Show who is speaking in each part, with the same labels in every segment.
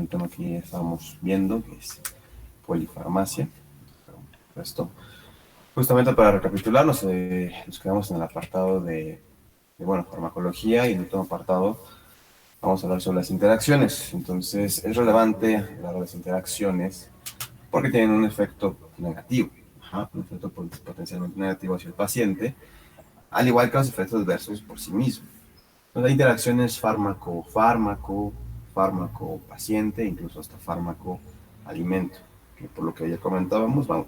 Speaker 1: tema que estábamos viendo, que es polifarmacia. Esto, justamente para recapitular, nos quedamos en el apartado de farmacología, y en el último apartado vamos a hablar sobre las interacciones. Entonces, es relevante hablar de las interacciones porque tienen un efecto negativo, un efecto potencialmente negativo hacia el paciente, al igual que los efectos adversos por sí mismos. Entonces, hay interacciones fármaco-fármaco, fármaco-paciente, incluso hasta fármaco-alimento, que por lo que ya comentábamos, vamos,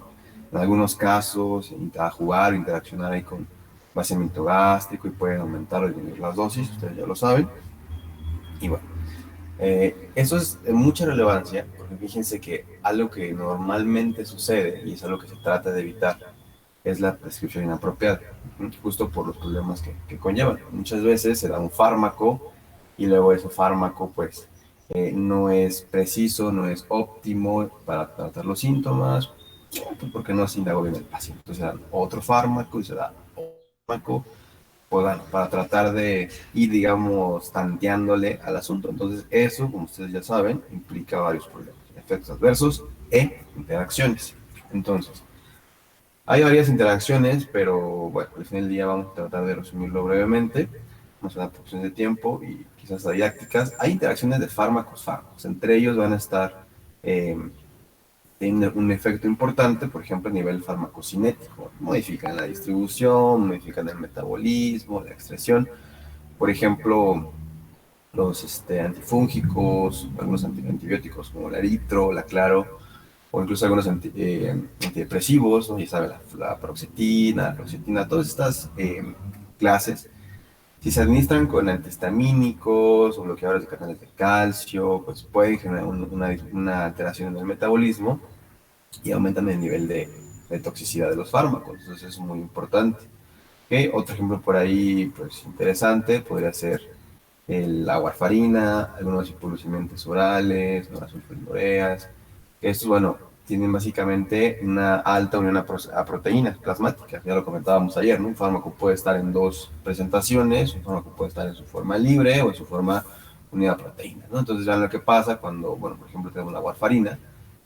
Speaker 1: en algunos casos, jugar, interaccionar ahí con vaciamiento gástrico y pueden aumentar o disminuir las dosis, ustedes ya lo saben. Y bueno, eso es de mucha relevancia, porque fíjense que algo que normalmente sucede, y es algo que se trata de evitar, es la prescripción inapropiada, justo por los problemas que conllevan. Muchas veces se da un fármaco y luego ese fármaco pues no es preciso, no es óptimo para tratar los síntomas, pues, porque no se indagó bien el paciente. Entonces se da otro fármaco y se da otro fármaco, pues bueno, para tratar de ir, digamos, tanteándole al asunto. Entonces eso, como ustedes ya saben, implica varios problemas, efectos adversos e interacciones. Entonces, hay varias interacciones, pero bueno, al final del día vamos a tratar de resumirlo brevemente. Vamos a dar porciones de tiempo y quizás didácticas. Hay interacciones de fármacos. Entre ellos van a estar teniendo un efecto importante, por ejemplo, a nivel farmacocinético. Modifican la distribución, modifican el metabolismo, la excreción. Por ejemplo, los antifúngicos, algunos antibióticos como la eritro, la claro, o incluso algunos antidepresivos, ¿no? Ya sabe, la paroxetina, la fluoxetina, todas estas clases, si se administran con antihistamínicos o bloqueadores de canales de calcio, pues pueden generar una alteración en el metabolismo y aumentan el nivel de toxicidad de los fármacos. Entonces es muy importante. ¿Okay? Otro ejemplo por ahí, pues interesante, podría ser la warfarina, algunos hipoglucemiantes orales, ¿no? Las sulfonilureas. Estos, bueno, tienen básicamente una alta unión a proteínas plasmáticas, ya lo comentábamos ayer, ¿no? Un fármaco puede estar en dos presentaciones, un fármaco puede estar en su forma libre o en su forma unida a proteínas, ¿no? Entonces vean lo que pasa cuando, bueno, por ejemplo, tenemos la warfarina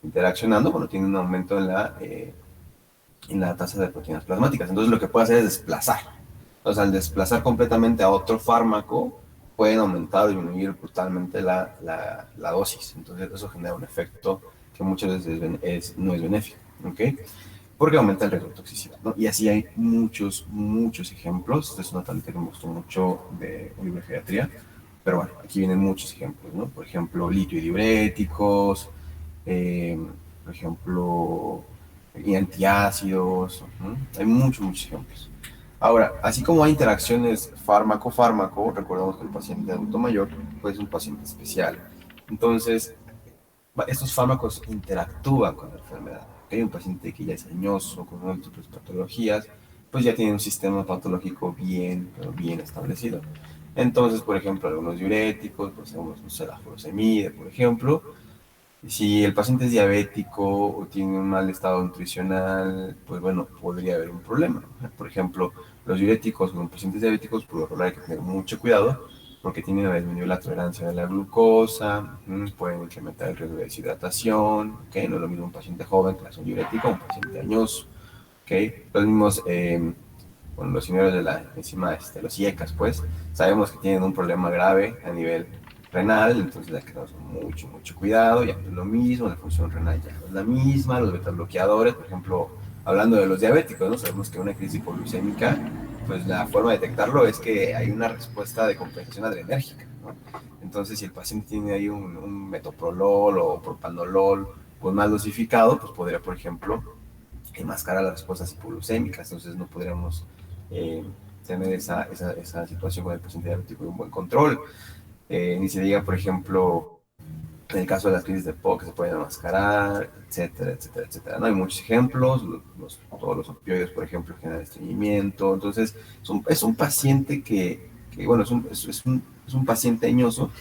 Speaker 1: interaccionando, bueno, tiene un aumento en la tasa de proteínas plasmáticas. Entonces lo que puede hacer es desplazar. Entonces al desplazar completamente a otro fármaco, pueden aumentar o disminuir brutalmente la dosis. Entonces eso genera un efecto que muchas veces no es benéfico, ¿ok? Porque aumenta el riesgo de toxicidad, ¿no? Y así hay muchos ejemplos. Esta es una tableta que me gustó mucho de bibliogeriatría, pero bueno, aquí vienen muchos ejemplos, ¿no? Por ejemplo, litio y diuréticos, eh, por ejemplo, y antiácidos, hay muchos ejemplos. Ahora, así como hay interacciones fármaco-fármaco, recordemos que el paciente adulto mayor pues, es un paciente especial. Entonces, estos fármacos interactúan con la enfermedad. Hay un paciente que ya es añoso, con múltiples patologías, pues ya tiene un sistema patológico bien establecido. Entonces, por ejemplo, algunos diuréticos, pues tenemos, no sé, la furosemide, por ejemplo. Si el paciente es diabético o tiene un mal estado nutricional, pues bueno, podría haber un problema, ¿no? Por ejemplo, los diuréticos con pacientes diabéticos, por lo general hay que tener mucho cuidado porque tienen a disminuir la tolerancia de la glucosa, pueden incrementar el riesgo de deshidratación, ¿okay? No es lo mismo un paciente joven que es un diurético, un paciente añoso, ¿okay? Los mismos, bueno, los inhibidores de la enzima, los IECAS, pues, sabemos que tienen un problema grave a nivel renal, entonces hay que tener mucho cuidado, ya no es lo mismo, la función renal ya no es la misma, los beta bloqueadores, por ejemplo, hablando de los diabéticos, ¿no? Sabemos que una crisis hipoglucémica, pues la forma de detectarlo es que hay una respuesta de compensación adrenérgica, ¿no? Entonces, si el paciente tiene ahí un metoprolol o propanolol, pues mal dosificado, pues podría, por ejemplo, enmascarar las respuestas hipoglucémicas, entonces no podríamos eh, tener esa situación con el paciente diabético y un buen control. Ni se diga, por ejemplo, en el caso de las crisis de POC que se pueden enmascarar, etcétera. No hay muchos ejemplos, todos los opioides, por ejemplo, generan estreñimiento, entonces es un paciente bueno, es un paciente añoso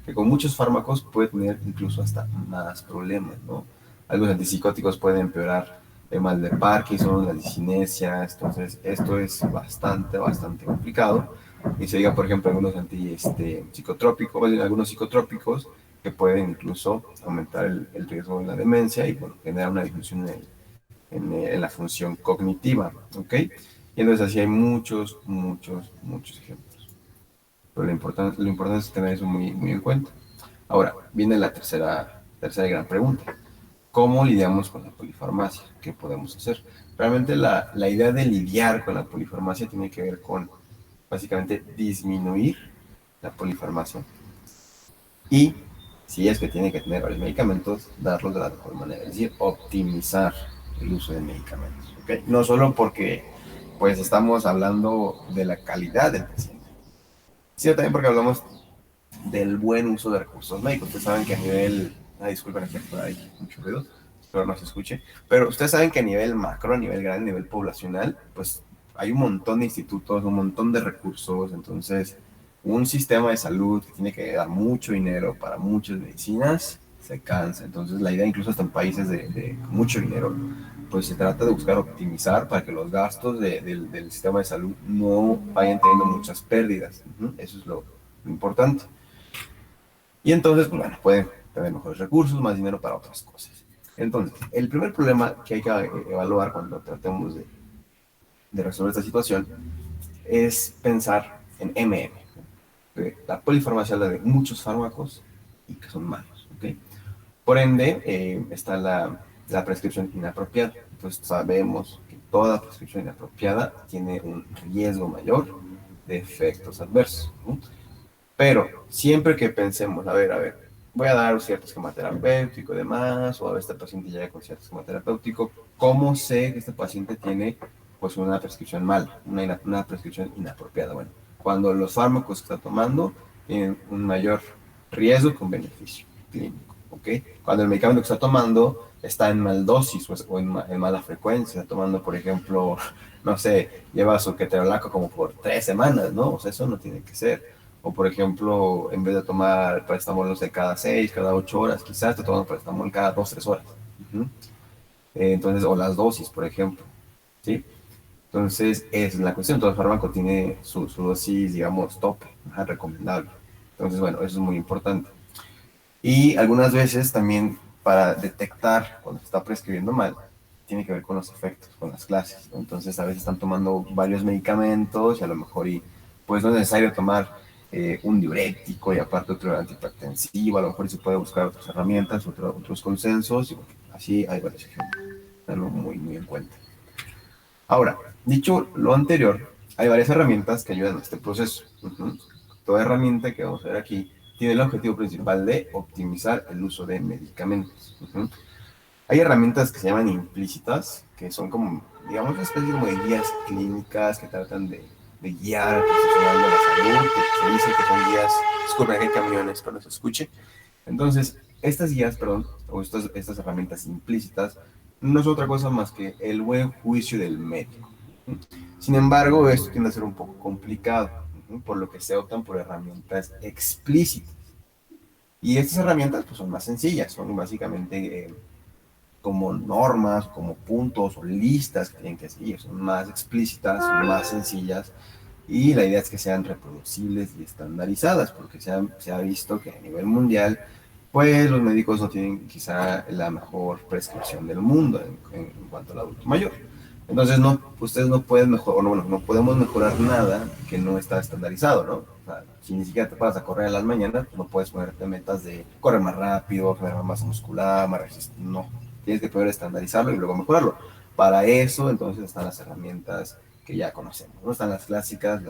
Speaker 1: que con muchos fármacos puede tener incluso hasta más problemas, ¿no? Algunos antipsicóticos pueden empeorar el mal de Parkinson, las discinesias, entonces esto es bastante complicado. Y se diga, por ejemplo, algunos psicotrópicos, algunos psicotrópicos que pueden incluso aumentar el riesgo de la demencia y, bueno, generar una disminución en la función cognitiva, ¿ok? Y entonces así hay muchos, muchos, muchos ejemplos. Pero lo importante es tener eso muy, muy en cuenta. Ahora, viene la tercera gran pregunta. ¿Cómo lidiamos con la polifarmacia? ¿Qué podemos hacer? Realmente la idea de lidiar con la polifarmacia tiene que ver con, básicamente, disminuir la polifarmacia y, si es que tiene que tener varios medicamentos, darlos de la mejor manera, es decir, optimizar el uso de medicamentos, ¿ok? No solo porque, pues, estamos hablando de la calidad del paciente, sino también porque hablamos del buen uso de recursos médicos. Ustedes saben que a nivel, disculpen aquí por ahí mucho ruido, espero no se escuche, pero ustedes saben que a nivel macro, a nivel grande, a nivel poblacional, pues hay un montón de institutos, un montón de recursos. Entonces un sistema de salud que tiene que dar mucho dinero para muchas medicinas se cansa. Entonces la idea, incluso hasta en países de mucho dinero, pues se trata de buscar optimizar para que los gastos del sistema de salud no vayan teniendo muchas pérdidas. Eso es lo importante. Y entonces, pues, bueno, pueden tener mejores recursos, más dinero para otras cosas. Entonces, el primer problema que hay que evaluar cuando tratemos de resolver esta situación es pensar en MM. La polifarmacia habla de muchos fármacos y que son malos, ¿ok? Por ende, está la prescripción inapropiada. Entonces, sabemos que toda prescripción inapropiada tiene un riesgo mayor de efectos adversos, ¿no? Pero siempre que pensemos, a ver, voy a dar un cierto esquema terapéutico y demás, o a ver, este paciente llega con cierto esquema terapéutico, ¿cómo sé que este paciente tiene, pues, una prescripción mala, una prescripción inapropiada? Bueno, cuando los fármacos que está tomando tienen un mayor riesgo con beneficio clínico, ¿ok? Cuando el medicamento que está tomando está en mal dosis o en mala frecuencia, está tomando, por ejemplo, no sé, lleva su ketorolaco como por 3 semanas, ¿no? O sea, eso no tiene que ser. O, por ejemplo, en vez de tomar paracetamol, no sé, cada 6, cada 8 horas, quizás está tomando paracetamol cada 2, 3 horas. Uh -huh. Entonces, o las dosis, por ejemplo, ¿sí? Entonces, esa es la cuestión. Todo el fármaco tiene su dosis, digamos, tope, recomendable. Entonces, bueno, eso es muy importante. Y algunas veces también, para detectar cuando se está prescribiendo mal, tiene que ver con los efectos, con las clases, ¿no? Entonces, a veces están tomando varios medicamentos y a lo mejor pues no es necesario tomar un diurético y aparte otro antihipertensivo. A lo mejor se puede buscar otras herramientas, otros consensos, y bueno, así hay varios ejemplos. Tenerlo muy, muy en cuenta. Ahora, dicho lo anterior, hay varias herramientas que ayudan a este proceso. Toda herramienta que vamos a ver aquí tiene el objetivo principal de optimizar el uso de medicamentos. Hay herramientas que se llaman implícitas, que son como, digamos, una especie como de guías clínicas que tratan de guiar al profesional de la salud, que se dice que son guías, disculpen, hay camiones, pero no se escuche. Entonces, estas guías, perdón, o estas herramientas implícitas, no es otra cosa más que el buen juicio del médico. Sin embargo, esto tiende a ser un poco complicado, por lo que se optan por herramientas explícitas. Y estas herramientas, pues, son más sencillas, son básicamente como normas, como puntos o listas que tienen que seguir, son más explícitas, son más sencillas, y la idea es que sean reproducibles y estandarizadas, porque se ha visto que a nivel mundial, pues los médicos no tienen quizá la mejor prescripción del mundo en cuanto al adulto mayor. Entonces, no, ustedes no pueden mejorar, bueno, no podemos mejorar nada que no está estandarizado, ¿no? O sea, si ni siquiera te vas a correr a las mañanas, pues no puedes ponerte metas de correr más rápido, generar más masa muscular, más resistencia, no. Tienes que poder estandarizarlo y luego mejorarlo. Para eso, entonces, están las herramientas que ya conocemos, ¿no? Están las clásicas,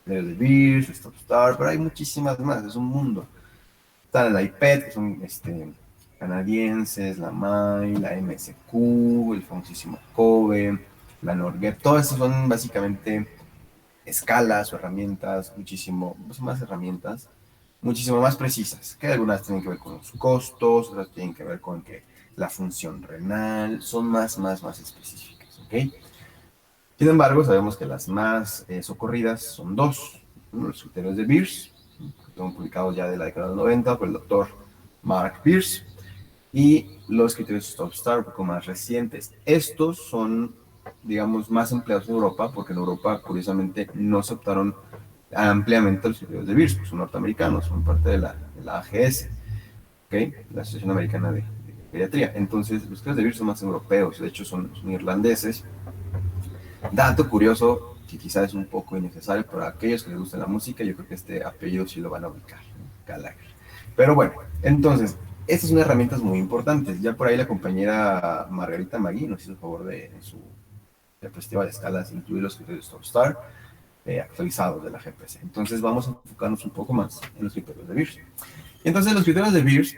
Speaker 1: de Beers, Stop Start, pero hay muchísimas más, es un mundo. Está la IPET, que son canadienses, la MAI, la MSQ, el famosísimo COBE, la NORGEP. Todas estas son básicamente escalas o herramientas, más herramientas, muchísimo más precisas, que algunas tienen que ver con los costos, otras tienen que ver con que la función renal, son más específicas, ¿ok? Sin embargo, sabemos que las más socorridas son dos, ¿no? Los criterios de Beers, que son publicados ya de la década del 90 por el doctor Mark Beers, y los criterios Stop Start, un poco más recientes. Estos son, digamos, más empleados en Europa, porque en Europa, curiosamente, no se optaron ampliamente los criterios de Beers, pues son norteamericanos, son parte de la AGS. ¿ok? La Asociación Americana de Pediatría. Entonces, los criterios de Beers son más europeos, de hecho son irlandeses. Dato curioso, que quizás es un poco innecesario, pero a aquellos que les gusta la música, yo creo que este apellido sí lo van a ubicar, ¿no? Gallagher. Pero bueno, entonces, estas son herramientas muy importantes. Ya por ahí la compañera Margarita Magui nos hizo el favor de, en su diapositiva de escalas, incluir los criterios Star actualizados de la GPC. Entonces, vamos a enfocarnos un poco más en los criterios de Beers. Entonces, los criterios de Beers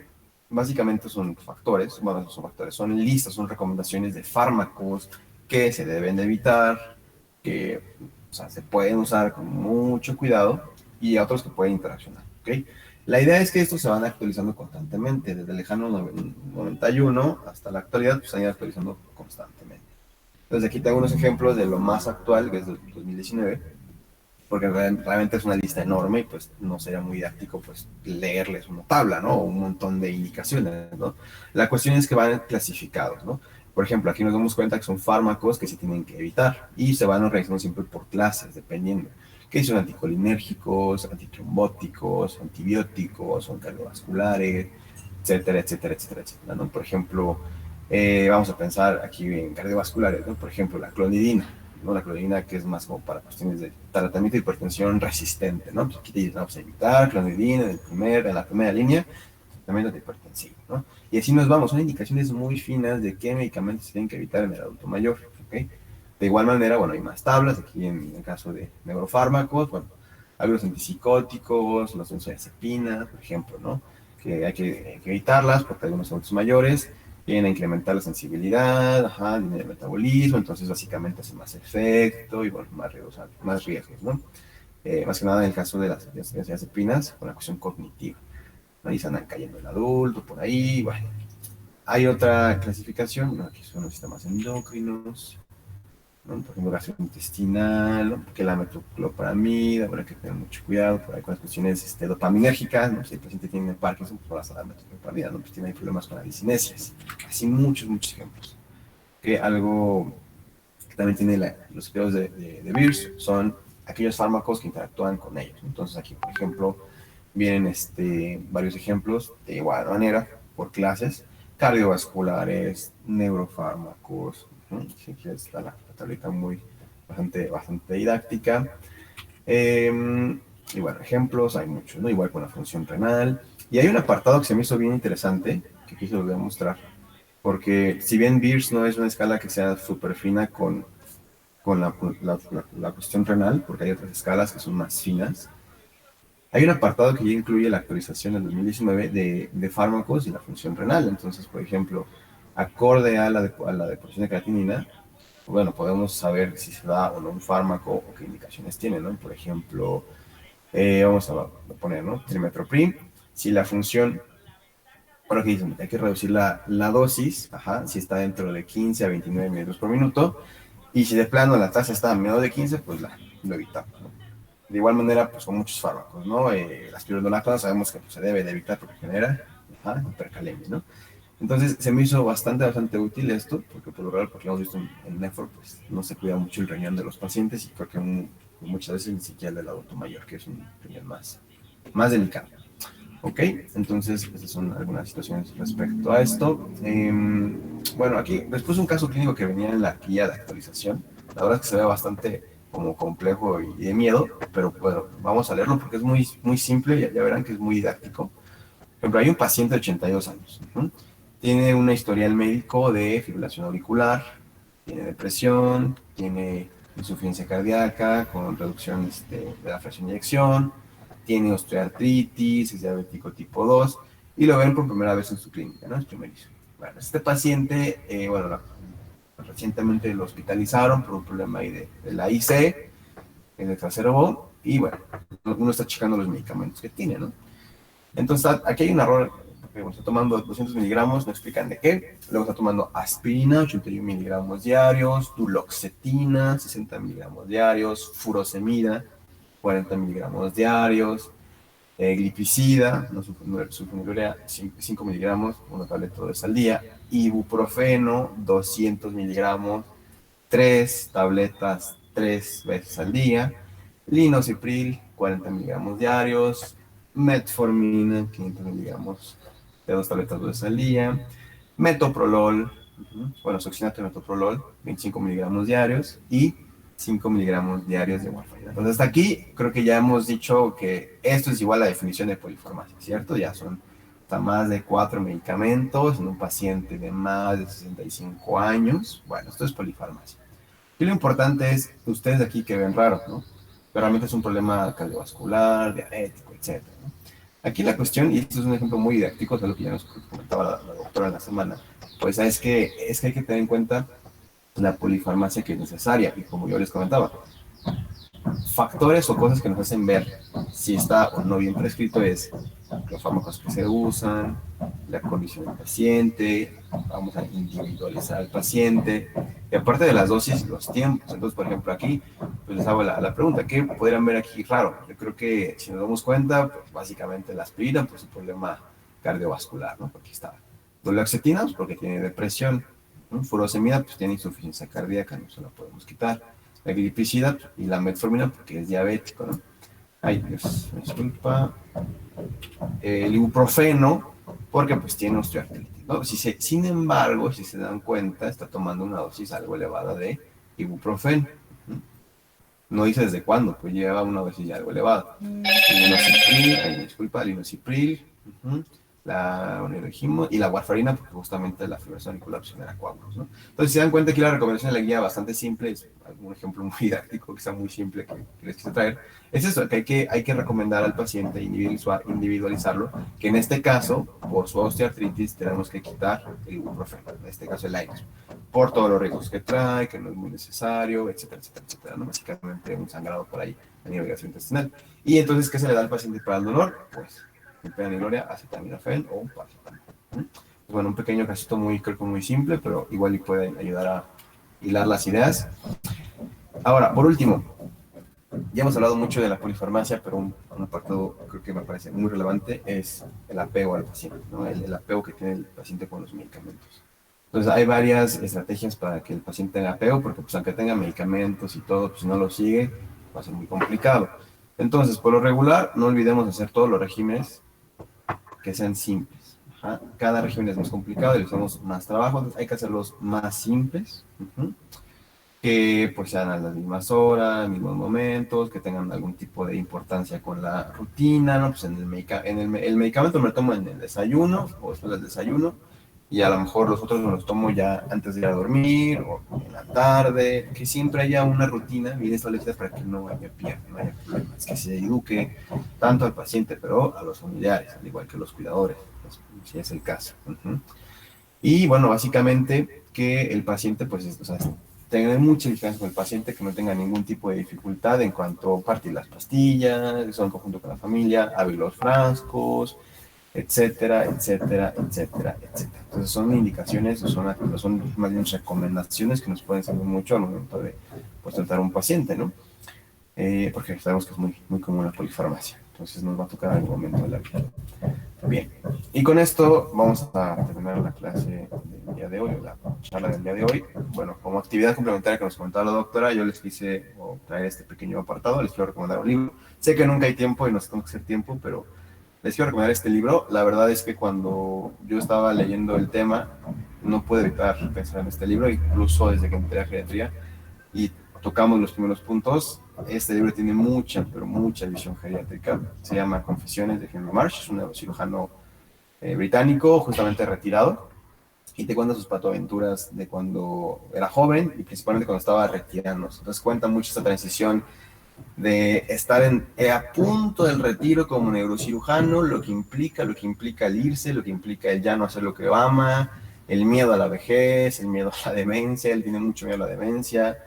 Speaker 1: básicamente son factores, bueno, son factores, son listas, son recomendaciones de fármacos que se deben de evitar, que o sea, se pueden usar con mucho cuidado y otros que pueden interaccionar, ¿ok? La idea es que estos se van actualizando constantemente, desde el lejano 91 hasta la actualidad, pues se han ido actualizando constantemente. Entonces aquí tengo unos ejemplos de lo más actual, que es del 2019, porque realmente es una lista enorme y pues no sería muy didáctico pues leerles una tabla, ¿no? O un montón de indicaciones, ¿no? La cuestión es que van clasificados, ¿no? Por ejemplo, aquí nos damos cuenta que son fármacos que se tienen que evitar y se van organizando siempre por clases, dependiendo. Que son anticolinérgicos, antitrombóticos, antibióticos, son cardiovasculares, etcétera, etcétera, etcétera, etcétera, ¿no? Por ejemplo, vamos a pensar aquí en cardiovasculares, ¿no? Por ejemplo, la clonidina, ¿no? La clonidina que es más como para cuestiones de tratamiento de hipertensión resistente, ¿no? Pues aquí te dicen, vamos a evitar clonidina en la primera línea, tratamiento de hipertensivo, ¿no? Y así nos vamos, son indicaciones muy finas de qué medicamentos se tienen que evitar en el adulto mayor, ¿ok? De igual manera, bueno, hay más tablas, aquí en el caso de neurofármacos, bueno, algunos antipsicóticos, las benzodiazepinas, por ejemplo, ¿no? Que hay que evitarlas porque algunos adultos mayores vienen a incrementar la sensibilidad, ajá, el metabolismo, entonces básicamente hace más efecto y bueno, más riesgos, ¿no? Más que nada en el caso de las benzodiazepinas, con la cuestión cognitiva, ¿no? Y se andan cayendo el adulto, por ahí, bueno. Hay otra clasificación, ¿no? Aquí son los sistemas endocrinos, ¿no? Por ejemplo, gastrointestinal, ¿no? Porque la metoclopramida, habrá que tener mucho cuidado por ahí con las cuestiones dopaminérgicas, ¿no? Si el paciente tiene Parkinson, pues vas a dar metoclopramida, ¿no? Pues tiene problemas con las disinesias. Así muchos, muchos ejemplos. Que algo que también tiene los estudios de Beers son aquellos fármacos que interactúan con ellos. Entonces aquí, por ejemplo, vienen varios ejemplos de igual manera por clases, cardiovasculares, neurofármacos, ¿no? Aquí está la tablita bastante didáctica. Y bueno, ejemplos hay muchos, ¿no? Igual con la función renal. Y hay un apartado que se me hizo bien interesante, que aquí se lo voy a mostrar, porque si bien Beers no es una escala que sea súper fina con la cuestión renal, porque hay otras escalas que son más finas, hay un apartado que ya incluye la actualización del 2019 de fármacos y la función renal. Entonces, por ejemplo, acorde a la deposición de creatinina, bueno, podemos saber si se da o no un fármaco o qué indicaciones tiene, ¿no? Por ejemplo, vamos a poner, ¿no? Trimethoprim, si la función, bueno, aquí dicen, hay que reducir la dosis, ajá, si está dentro de 15 a 29 mililitros por minuto, y si de plano la tasa está a menos de 15, pues lo evitamos, ¿no? De igual manera, pues con muchos fármacos, ¿no? La espironolactona sabemos que pues, se debe de evitar porque genera hipercalemia, ¿no? Entonces se me hizo bastante útil esto, porque por lo general, porque lo hemos visto en Netflix, pues no se cuida mucho el riñón de los pacientes y creo que muchas veces ni siquiera el del adulto mayor, que es un riñón más delicado. ¿Ok? Entonces, esas son algunas situaciones respecto a esto. Bueno, aquí, después un caso clínico que venía en la guía de actualización, la verdad es que se ve bastante como complejo y de miedo, pero bueno, vamos a leerlo porque es muy simple, ya verán que es muy didáctico. Por ejemplo, hay un paciente de 82 años, tiene una historial médico de fibrilación auricular, tiene depresión, tiene insuficiencia cardíaca con reducción de la fracción de eyección, tiene osteoartritis, es diabético tipo 2 y lo ven por primera vez en su clínica, ¿no? Es primerizo. Bueno, este paciente, recientemente lo hospitalizaron por un problema ahí de la IC, en el trasero, y bueno, uno está checando los medicamentos que tiene, ¿no? Entonces, aquí hay un error, porque está tomando 200 miligramos, no explican de qué. Luego está tomando aspirina, 81 miligramos diarios, duloxetina, 60 miligramos diarios, furosemida, 40 miligramos diarios, glipicida, no sulfonilurea, 5 miligramos, una tableta de vez al día, ibuprofeno, 200 miligramos, 3 tabletas 3 veces al día, linocipril, 40 miligramos diarios, metformina, 500 miligramos de 2 tabletas 2 veces al día. Metoprolol, bueno, succinato de metoprolol, 25 miligramos diarios y 5 miligramos diarios de warfarina. Entonces, hasta aquí creo que ya hemos dicho que esto es igual a la definición de polifarmacia, ¿cierto? Ya son hasta más de 4 medicamentos en un paciente de más de 65 años. Bueno, esto es polifarmacia. Y lo importante es, ustedes aquí que ven raro, ¿no? Pero realmente es un problema cardiovascular, diabético, etcétera, ¿no? Aquí la cuestión, y esto es un ejemplo muy didáctico, de lo que ya nos comentaba la doctora en la semana, pues es que hay que tener en cuenta la polifarmacia que es necesaria. Y como yo les comentaba, factores o cosas que nos hacen ver si está o no bien prescrito es los fármacos que se usan, la condición del paciente, vamos a individualizar al paciente, y aparte de las dosis, los tiempos. Entonces, por ejemplo, aquí pues les hago la pregunta, ¿qué podrían ver aquí raro? Yo creo que si nos damos cuenta, pues básicamente la aspirina, pues un problema cardiovascular, ¿no? Porque está. Duloxetina, pues porque tiene depresión, ¿no? Furosemida, pues tiene insuficiencia cardíaca, no se la podemos quitar. La glipizida y la metformina porque es diabético, ¿no? Ay, Dios, me disculpa. El ibuprofeno porque pues tiene osteoartritis, ¿no? Sin embargo, si se dan cuenta, está tomando una dosis algo elevada de ibuprofeno. No dice desde cuándo, pues lleva una dosis algo elevada. Linocipril, ay, disculpa, linocipril, la onirogimo y la warfarina, porque justamente la fibración auricular genera coágulos, ¿no? Entonces, si se dan cuenta, aquí la recomendación de la guía bastante simple, es un ejemplo muy didáctico, que está muy simple, que les quise traer, es eso, que hay que recomendar al paciente, individualizarlo, que en este caso, por su osteoartritis, tenemos que quitar el ibuprofeno, en este caso el Ineos, por todos los riesgos que trae, que no es muy necesario, etcétera, etcétera, etcétera, ¿no? Básicamente un sangrado por ahí a nivel gastrointestinal. Y entonces, ¿qué se le da al paciente para el dolor? Pues Pena acetaminofén o un paracetamol. Bueno, un pequeño casito muy, creo que muy simple, pero igual y puede ayudar a hilar las ideas. Ahora, por último, ya hemos hablado mucho de la polifarmacia, pero un apartado creo que me parece muy relevante es el apego al paciente, ¿no? El apego que tiene el paciente con los medicamentos. Entonces, hay varias estrategias para que el paciente tenga apego, porque pues aunque tenga medicamentos y todo, pues si no lo sigue, va a ser muy complicado. Entonces, por lo regular, no olvidemos hacer todos los regímenes que sean simples. Ajá. Cada régimen es más complicado y le hacemos más trabajo, entonces hay que hacerlos más simples, que pues sean a las mismas horas, mismos momentos, que tengan algún tipo de importancia con la rutina, ¿no? Pues el medicamento me lo tomo en el desayuno o después del desayuno, y a lo mejor los otros me los tomo ya antes de ir a dormir o en la tarde, que siempre haya una rutina bien establecida para que no haya piernas, no haya problemas, que se eduque tanto al paciente, pero a los familiares, al igual que los cuidadores, pues, si es el caso. Y bueno, básicamente que el paciente, pues, o sea, tener mucha vigilancia con el paciente, que no tenga ningún tipo de dificultad en cuanto a partir las pastillas, eso en conjunto con la familia, abrir los frascos, etcétera, etcétera, etcétera, etcétera. Entonces son indicaciones, son más bien recomendaciones que nos pueden servir mucho al momento de pues, tratar a un paciente, ¿no? Porque sabemos que es muy, muy común la polifarmacia. Entonces nos va a tocar en algún momento de la vida. Bien, y con esto vamos a terminar la clase del día de hoy, la charla del día de hoy. Bueno, como actividad complementaria que nos comentaba la doctora, yo les quise traer este pequeño apartado, les quiero recomendar un libro. Sé que nunca hay tiempo y nos tengo que hacer tiempo, pero les quiero recomendar este libro. La verdad es que cuando yo estaba leyendo el tema, no pude evitar pensar en este libro, incluso desde que entré a geriatría y tocamos los primeros puntos. Este libro tiene mucha, pero mucha visión geriátrica. Se llama Confesiones de Henry Marsh, es un neurocirujano británico, justamente retirado, y te cuenta sus patoaventuras de cuando era joven y principalmente cuando estaba retirándose. Entonces cuenta mucho esta transición de estar a punto del retiro como neurocirujano, lo que implica el irse, lo que implica el ya no hacer lo que ama, el miedo a la vejez, el miedo a la demencia, él tiene mucho miedo a la demencia,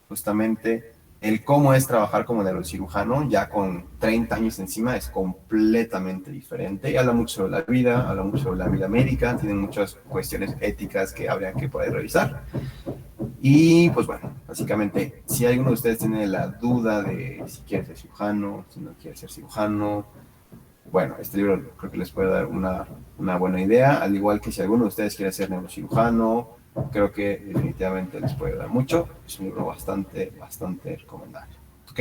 Speaker 1: justamente el cómo es trabajar como neurocirujano, ya con 30 años encima, es completamente diferente. Y habla mucho sobre la vida, habla mucho sobre la vida médica, tiene muchas cuestiones éticas que habría que poder revisar. Y pues bueno, básicamente, si alguno de ustedes tiene la duda de si quiere ser cirujano, si no quiere ser cirujano, bueno, este libro creo que les puede dar una buena idea, al igual que si alguno de ustedes quiere ser neurocirujano, creo que definitivamente les puede dar mucho. Es un libro bastante, bastante recomendable. ¿Ok?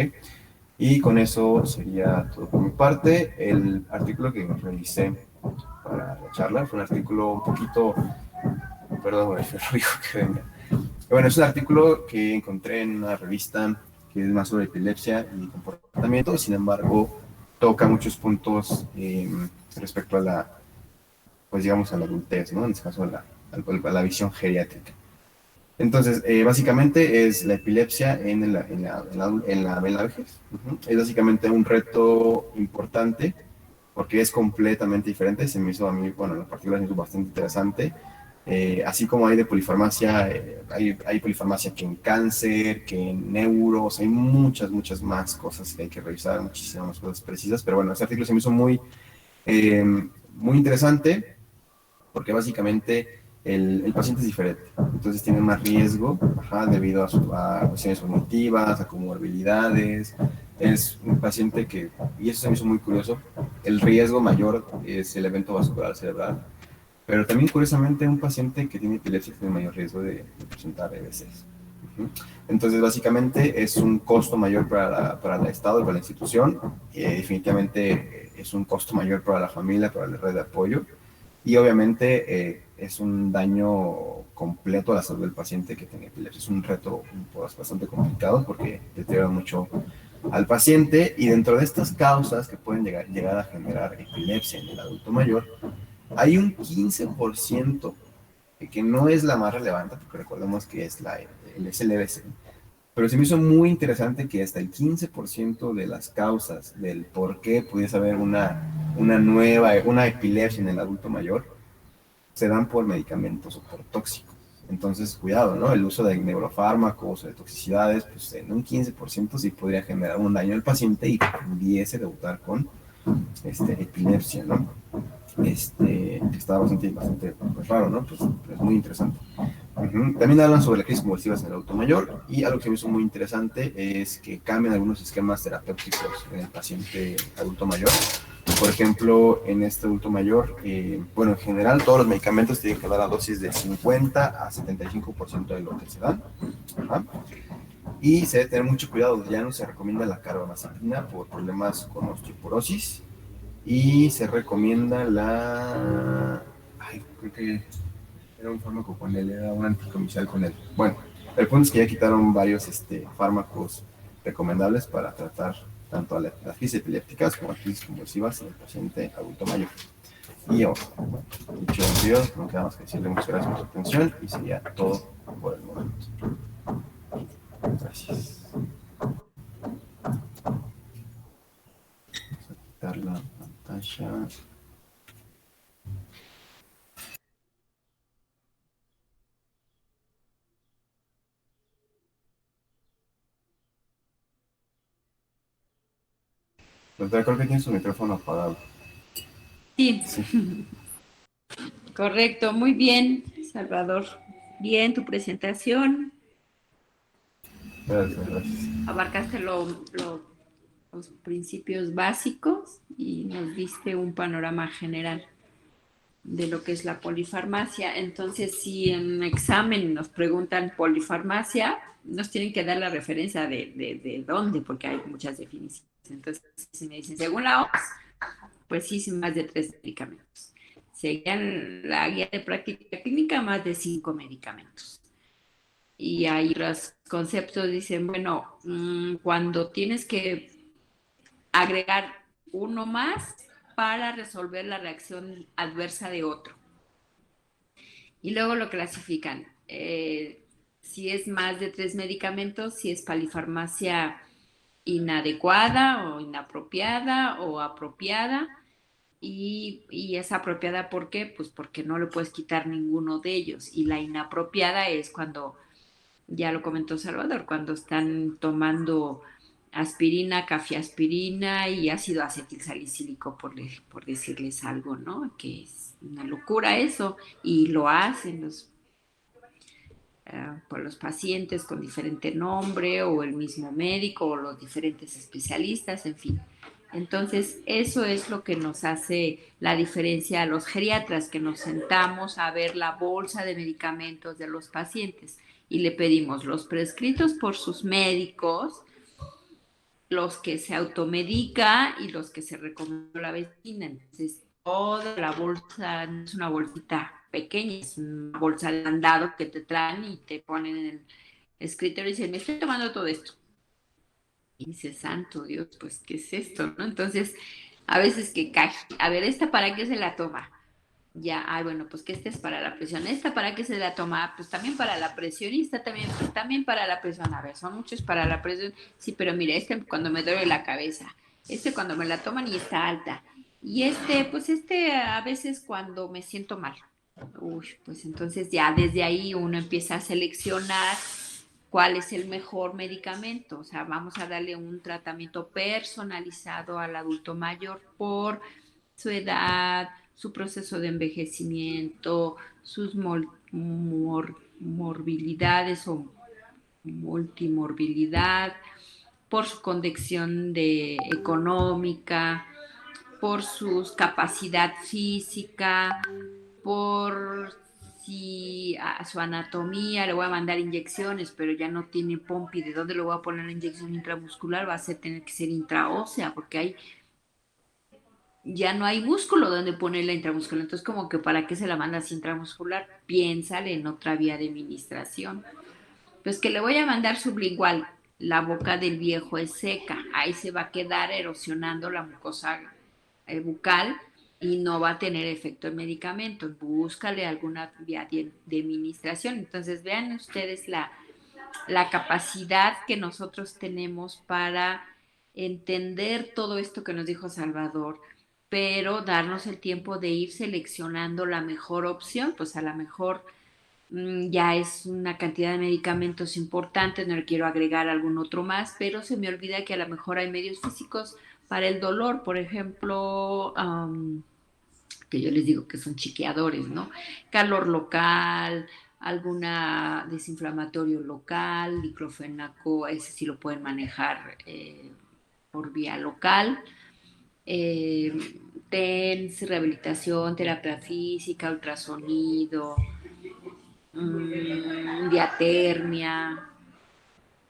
Speaker 1: Y con eso sería todo por mi parte. El artículo que revisé para la charla. Fue un artículo un poquito, perdón, es rico que venga. Bueno, es un artículo que encontré en una revista que es más sobre epilepsia y comportamiento, sin embargo, toca muchos puntos respecto a la, pues digamos, a la adultez, ¿no? En este caso, a la visión geriátrica. Entonces, básicamente es la epilepsia en la vejez. Es básicamente un reto importante porque es completamente diferente. Se me hizo a mí, bueno, en particular, me hizo bastante interesante. Así como hay de polifarmacia, hay polifarmacia que en cáncer, que en neuros, hay muchas, muchas más cosas que hay que revisar, muchísimas cosas precisas. Pero bueno, este artículo se me hizo eh, muy interesante porque básicamente el paciente es diferente, entonces tiene más riesgo, ajá, debido a cuestiones cognitivas, a comorbilidades. Es un paciente que, y eso se me hizo muy curioso, el riesgo mayor es el evento vascular cerebral, pero también curiosamente un paciente que tiene epilepsia tiene mayor riesgo de presentar EBCs. Entonces, básicamente es un costo mayor para el Estado y para la institución. Definitivamente es un costo mayor para la familia, para la red de apoyo. Y obviamente es un daño completo a la salud del paciente que tiene epilepsia. Es un reto bastante complicado porque deteriora mucho al paciente. Y dentro de estas causas que pueden llegar a generar epilepsia en el adulto mayor, hay un 15% que no es la más relevante, porque recordemos que es el EBC, pero se me hizo muy interesante que hasta el 15% de las causas del por qué pudiese haber una epilepsia en el adulto mayor se dan por medicamentos o por tóxicos. Entonces, cuidado, ¿no? El uso de neurofármacos o de toxicidades, pues en un 15% sí podría generar un daño al paciente y pudiese debutar con epilepsia, ¿no? Que está bastante pues, raro, ¿no? Pues es muy interesante. También hablan sobre las crisis convulsivas en el adulto mayor y algo que me hizo muy interesante es que cambian algunos esquemas terapéuticos en el paciente adulto mayor. Por ejemplo, en este adulto mayor, bueno, en general todos los medicamentos tienen que dar a dosis de 50 a 75% de lo que se dan. Ajá. Y se debe tener mucho cuidado, ya no se recomienda la carbamazepina por problemas con osteoporosis y se recomienda Ay, creo que era un fármaco con él, era un anticomisario con él. Bueno, el punto es que ya quitaron varios fármacos recomendables para tratar tanto a las crisis epilépticas como las crisis convulsivas en el paciente adulto mayor. Y dicho video, no queda más que decirle muchas gracias por su atención y sería todo por el momento. Gracias. Vamos a quitar la pantalla. Doctora, creo que tiene su micrófono apagado.
Speaker 2: Sí, correcto, muy bien, Salvador. Bien, tu presentación.
Speaker 1: Gracias.
Speaker 2: Abarcaste los principios básicos y nos diste un panorama general de lo que es la polifarmacia. Entonces, si en un examen nos preguntan polifarmacia, nos tienen que dar la referencia de dónde, porque hay muchas definiciones. Entonces, si me dicen, según la OMS, pues sí, más de 3 medicamentos. Seguían la guía de práctica clínica, más de 5 medicamentos. Y ahí los conceptos dicen, bueno, cuando tienes que agregar uno más para resolver la reacción adversa de otro. Y luego lo clasifican. Si es más de 3 medicamentos, si es polifarmacia inadecuada o inapropiada o apropiada. Y es apropiada, ¿por qué? Pues porque no le puedes quitar ninguno de ellos. Y la inapropiada es cuando, ya lo comentó Salvador, cuando están tomando aspirina, cafiaspirina y ácido acetilsalicílico, por decirles algo, ¿no? Que es una locura eso. Y lo hacen por los pacientes con diferente nombre o el mismo médico o los diferentes especialistas, en fin. Entonces, eso es lo que nos hace la diferencia a los geriatras, que nos sentamos a ver la bolsa de medicamentos de los pacientes y le pedimos los prescritos por sus médicos, los que se automedica y los que se recomendó la vecina. Entonces, toda la bolsa, no es una bolsita pequeña, es una bolsa de mandado que te traen y te ponen en el escritorio y dicen, me estoy tomando todo esto. Y dices, santo Dios, pues, ¿qué es esto? ¿No? Entonces, a veces que cae, a ver, ¿esta para qué se la toma? Ya, ay, bueno, pues que esta es para la presión, esta para qué se la toma, pues también para la presión y esta también, pues, también para la presión, a ver, son muchos para la presión, sí, pero mira, este cuando me duele la cabeza, este cuando me la toman y está alta, y este, pues este a veces cuando me siento mal. Uy, pues entonces ya desde ahí uno empieza a seleccionar cuál es el mejor medicamento, o sea, vamos a darle un tratamiento personalizado al adulto mayor por su edad, su proceso de envejecimiento, sus morbilidades o multimorbilidad, por su condición económica, por su capacidad física, por si a su anatomía le voy a mandar inyecciones, pero ya no tiene pompi, ¿de dónde le voy a poner la inyección intramuscular? Va a ser, tener que ser intraósea, porque hay ya no hay músculo donde poner la intramuscular. Entonces, como que para qué se la mandas intramuscular, piénsale en otra vía de administración. Pues que le voy a mandar sublingual. La boca del viejo es seca, ahí se va a quedar erosionando la mucosa bucal y no va a tener efecto el medicamento. Búscale alguna vía de administración. Entonces, vean ustedes la capacidad que nosotros tenemos para entender todo esto que nos dijo Salvador, pero darnos el tiempo de ir seleccionando la mejor opción, pues a lo mejor ya es una cantidad de medicamentos importantes, no le quiero agregar algún otro más, pero se me olvida que a lo mejor hay medios físicos para el dolor, por ejemplo, que yo les digo que son chiqueadores, ¿no? Calor local, alguna desinflamatorio local, diclofenaco, ese sí lo pueden manejar por vía local. Eh, TENS, rehabilitación, terapia física, ultrasonido, diatermia,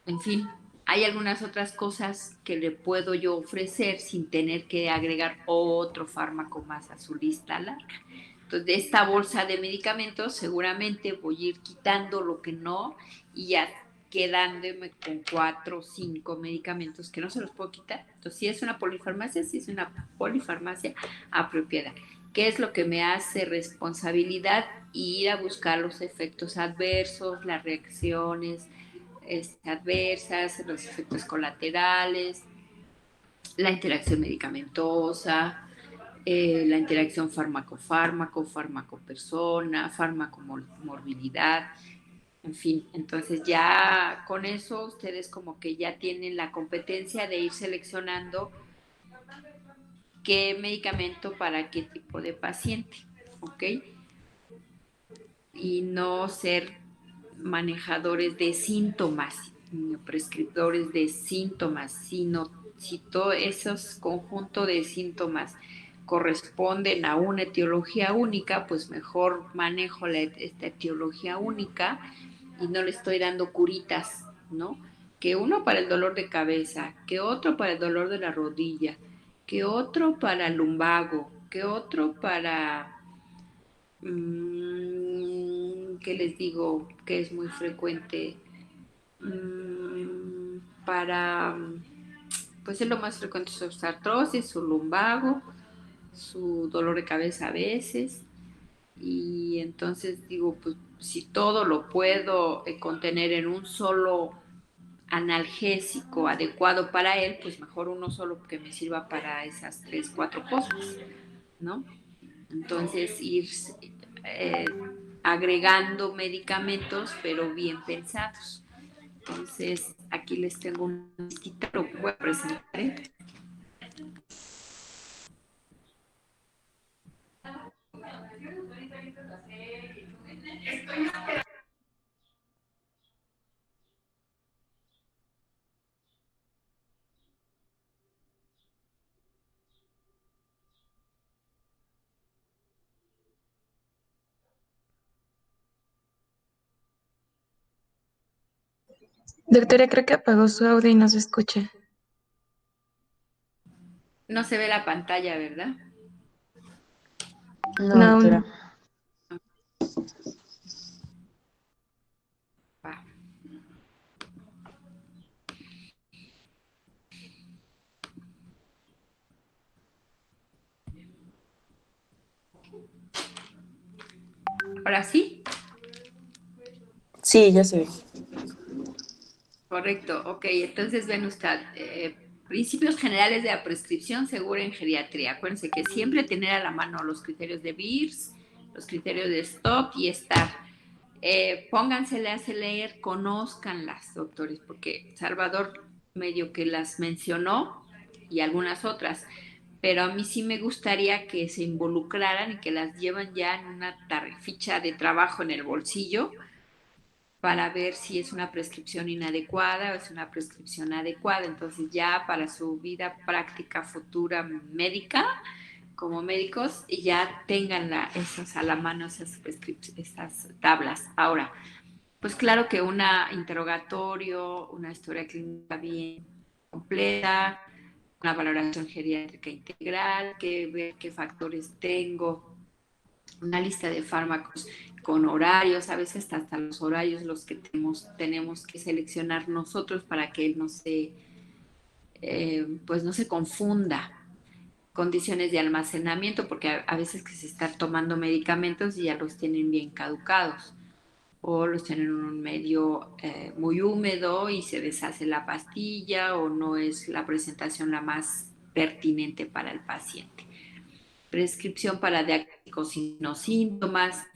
Speaker 2: en fin, hay algunas otras cosas que le puedo yo ofrecer sin tener que agregar otro fármaco más a su lista larga. Entonces, de esta bolsa de medicamentos seguramente voy a ir quitando lo que no y ya quedándome con 4 o 5 medicamentos que no se los puedo quitar. Entonces, si es una polifarmacia, si es una polifarmacia apropiada. ¿Qué es lo que me hace responsabilidad? Ir a buscar los efectos adversos, las reacciones adversas, los efectos colaterales, la interacción medicamentosa, la interacción fármaco-fármaco, fármaco-persona, fármaco-morbilidad, en fin, entonces ya con eso ustedes como que ya tienen la competencia de ir seleccionando qué medicamento para qué tipo de paciente, ¿ok? Y no ser manejadores de síntomas, prescriptores de síntomas, sino si todos esos conjuntos de síntomas corresponden a una etiología única, pues mejor manejo esta etiología única y no le estoy dando curitas, ¿no? Que uno para el dolor de cabeza, que otro para el dolor de la rodilla, que otro para el lumbago, que otro para ¿qué les digo? Que es muy frecuente para, pues es lo más frecuente, su artrosis, su lumbago, su dolor de cabeza a veces. Y entonces digo, pues si todo lo puedo contener en un solo analgésico adecuado para él, pues mejor uno solo que me sirva para esas 3, 4 cosas, ¿no? Entonces ir eh, agregando medicamentos, pero bien pensados. Entonces aquí les tengo un listita, lo voy a presentar.
Speaker 3: Doctora, creo que apagó su audio y no se escucha.
Speaker 2: No se ve la pantalla, ¿verdad?
Speaker 3: No,
Speaker 4: No,
Speaker 3: aún
Speaker 4: doctora.
Speaker 3: no.
Speaker 2: Va. Ahora sí,
Speaker 4: Sí, ya se ve.
Speaker 2: correcto. Ok, entonces ven usted, principios generales de la prescripción segura en geriatría. Acuérdense que siempre tener a la mano los criterios de BIRS, los criterios de STOP y STAR. Pónganselas a leer, conózcanlas, doctores, porque Salvador medio que las mencionó y algunas otras, pero a mí sí me gustaría que se involucraran y que las llevan ya en una ficha de trabajo en el bolsillo para ver si es una prescripción inadecuada o es una prescripción adecuada. Entonces ya para su vida práctica futura médica, como médicos, ya tengan esas a la mano, esas tablas. Ahora, pues claro que un interrogatorio, una historia clínica bien completa, una valoración geriátrica integral, que ver qué factores tengo, una lista de fármacos con horarios, a veces hasta los horarios los que tenemos que seleccionar nosotros para que él pues no se confunda. Condiciones de almacenamiento, porque a veces que se están tomando medicamentos y ya los tienen bien caducados o los tienen en un medio muy húmedo y se deshace la pastilla o no es la presentación la más pertinente para el paciente. Prescripción para diagnósticos sin síntomas.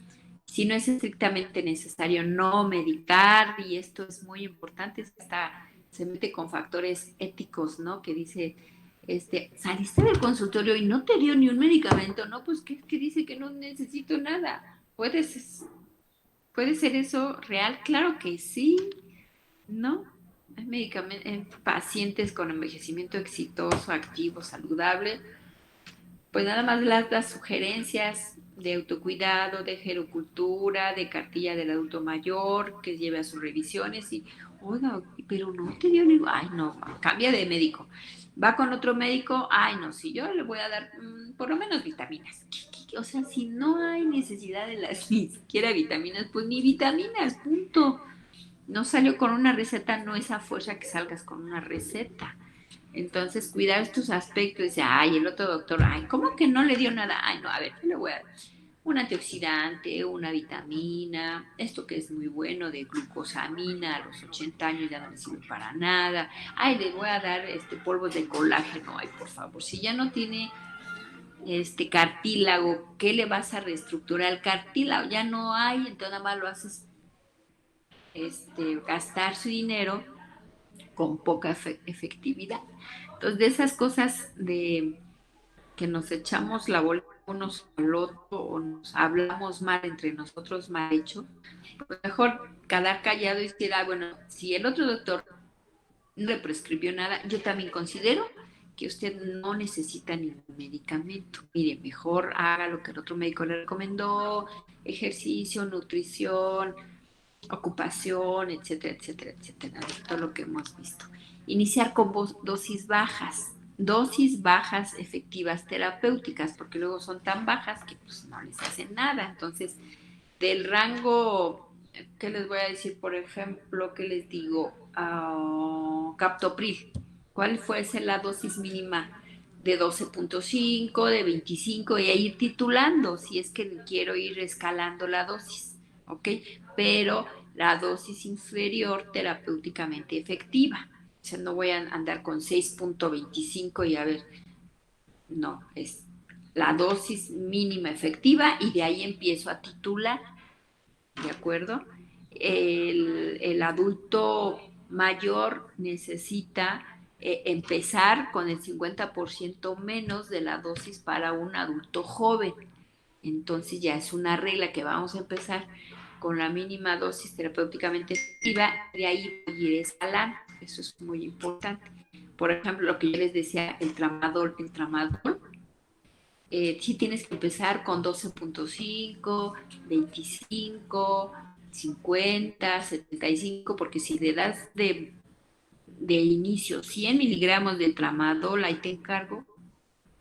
Speaker 2: Si no es estrictamente necesario no medicar, y esto es muy importante, hasta se mete con factores éticos, ¿no? Que dice, saliste del consultorio y no te dio ni un medicamento, ¿no? Pues que dice que no necesito nada. ¿Puede ser eso real? Claro que sí, ¿no? Hay pacientes con envejecimiento exitoso, activo, saludable, pues nada más las sugerencias de autocuidado, de gerocultura, de cartilla del adulto mayor, que lleve a sus revisiones y, oiga, pero no te dio ningún, ay no, cambia de médico. Va con otro médico, ay no, si yo le voy a dar por lo menos vitaminas. O sea, si no hay necesidad de las ni siquiera vitaminas, pues ni vitaminas, punto. No salió con una receta, no es a fuerza que salgas con una receta. Entonces, cuidar estos aspectos. Dice, ay, el otro doctor, ay, ¿cómo que no le dio nada? Ay, no, a ver, yo le voy a dar un antioxidante, una vitamina, esto que es muy bueno de glucosamina, a los 80 años ya no le sirve para nada. Ay, le voy a dar polvos de colágeno. Ay, por favor, si ya no tiene cartílago, ¿qué le vas a reestructurar? El cartílago ya no hay, entonces nada más lo haces gastar su dinero con poca efectividad. Entonces, de esas cosas de que nos echamos la bola unos al otro o nos hablamos mal entre nosotros mal hecho, pues mejor quedar callado y decir, ah, bueno, si el otro doctor no le prescribió nada, yo también considero que usted no necesita ningún medicamento. Mire, mejor haga lo que el otro médico le recomendó, ejercicio, nutrición, ocupación, etcétera, etcétera, etcétera, todo lo que hemos visto. Iniciar con dosis bajas efectivas terapéuticas, porque luego son tan bajas que pues no les hacen nada. Entonces, del rango, ¿qué les voy a decir? Por ejemplo, ¿qué les digo? Captopril. ¿Cuál fue la dosis mínima? De 12.5, de 25, y ahí ir titulando, si es que quiero ir escalando la dosis, ¿ok? Pero la dosis inferior terapéuticamente efectiva. O sea, no voy a andar con 6.25 y a ver, no, es la dosis mínima efectiva y de ahí empiezo a titular, ¿de acuerdo? El adulto mayor necesita empezar con el 50% menos de la dosis para un adulto joven. Entonces ya es una regla que vamos a empezar con la mínima dosis terapéuticamente efectiva y de ahí ir escalando. Eso es muy importante. Por ejemplo, lo que yo les decía, el tramadol, sí tienes que empezar con 12.5, 25, 50, 75, porque si le das de inicio 100 miligramos de tramadol, ahí te encargo